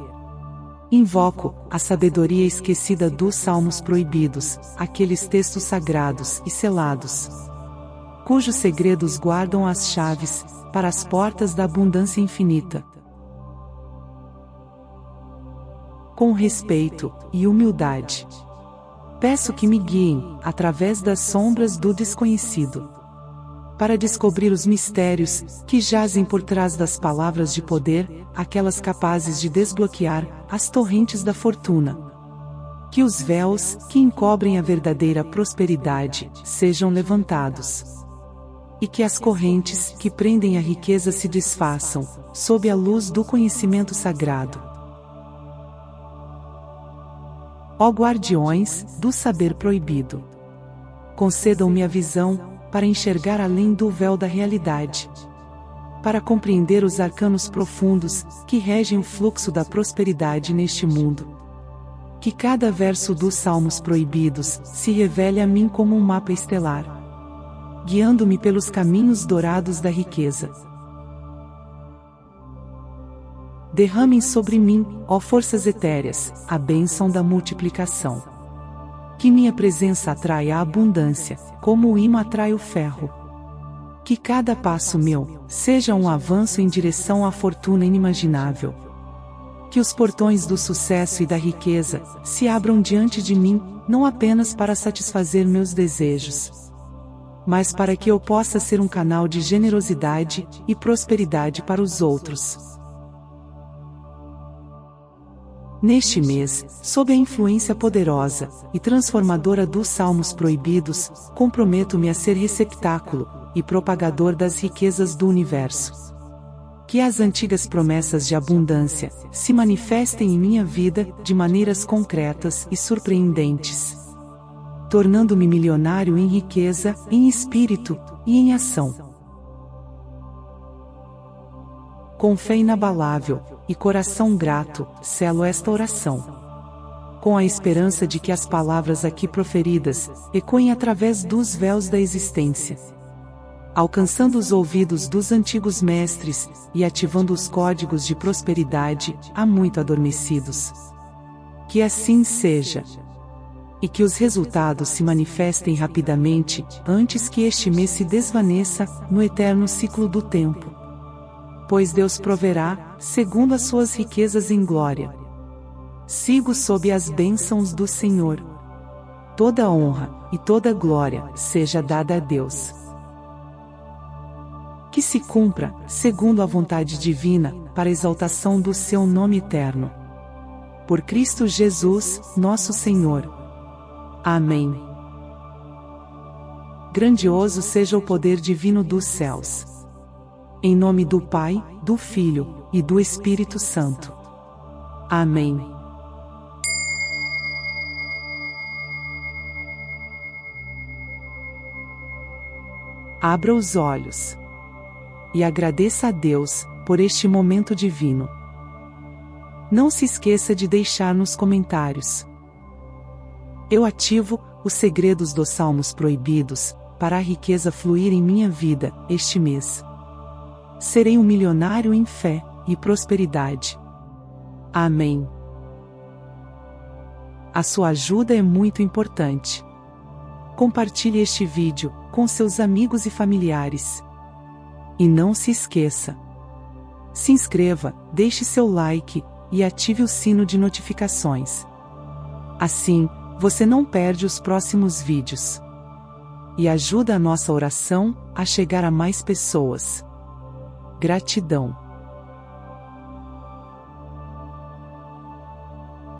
Invoco a sabedoria esquecida dos salmos proibidos, aqueles textos sagrados e selados, cujos segredos guardam as chaves para as portas da abundância infinita. Com respeito e humildade, peço que me guiem através das sombras do desconhecido, para descobrir os mistérios que jazem por trás das palavras de poder, aquelas capazes de desbloquear as torrentes da fortuna. Que os véus que encobrem a verdadeira prosperidade sejam levantados, e que as correntes que prendem a riqueza se desfaçam, sob a luz do conhecimento sagrado. Ó guardiões do saber proibido, concedam-me a visão para enxergar além do véu da realidade, para compreender os arcanos profundos que regem o fluxo da prosperidade neste mundo. Que cada verso dos salmos proibidos se revele a mim como um mapa estelar, guiando-me pelos caminhos dourados da riqueza. Derramem sobre mim, ó forças etéreas, a bênção da multiplicação. Que minha presença atraia a abundância, como o imã atrai o ferro. Que cada passo meu seja um avanço em direção à fortuna inimaginável. Que os portões do sucesso e da riqueza se abram diante de mim, não apenas para satisfazer meus desejos, mas para que eu possa ser um canal de generosidade e prosperidade para os outros. Neste mês, sob a influência poderosa e transformadora dos salmos proibidos, comprometo-me a ser receptáculo e propagador das riquezas do universo. Que as antigas promessas de abundância se manifestem em minha vida de maneiras concretas e surpreendentes, tornando-me milionário em riqueza, em espírito e em ação. Com fé inabalável e coração grato, selo esta oração, com a esperança de que as palavras aqui proferidas ecoem através dos véus da existência, alcançando os ouvidos dos antigos mestres e ativando os códigos de prosperidade há muito adormecidos. Que assim seja, e que os resultados se manifestem rapidamente, antes que este mês se desvaneça no eterno ciclo do tempo. Pois Deus proverá, segundo as suas riquezas em glória. Sigo sob as bênçãos do Senhor. Toda honra e toda glória seja dada a Deus. Que se cumpra, segundo a vontade divina, para a exaltação do seu nome eterno. Por Cristo Jesus, nosso Senhor. Amém. Grandioso seja o poder divino dos céus. Em nome do Pai, do Filho e do Espírito Santo. Amém. Abra os olhos e agradeça a Deus por este momento divino. Não se esqueça de deixar nos comentários. Eu ativo os segredos dos salmos proibidos para a riqueza fluir em minha vida este mês. Serei um milionário em fé e prosperidade. Amém. A sua ajuda é muito importante. Compartilhe este vídeo com seus amigos e familiares. E não se esqueça. Se inscreva, deixe seu like e ative o sino de notificações. Assim, você não perde os próximos vídeos. E ajuda a nossa oração a chegar a mais pessoas. Gratidão.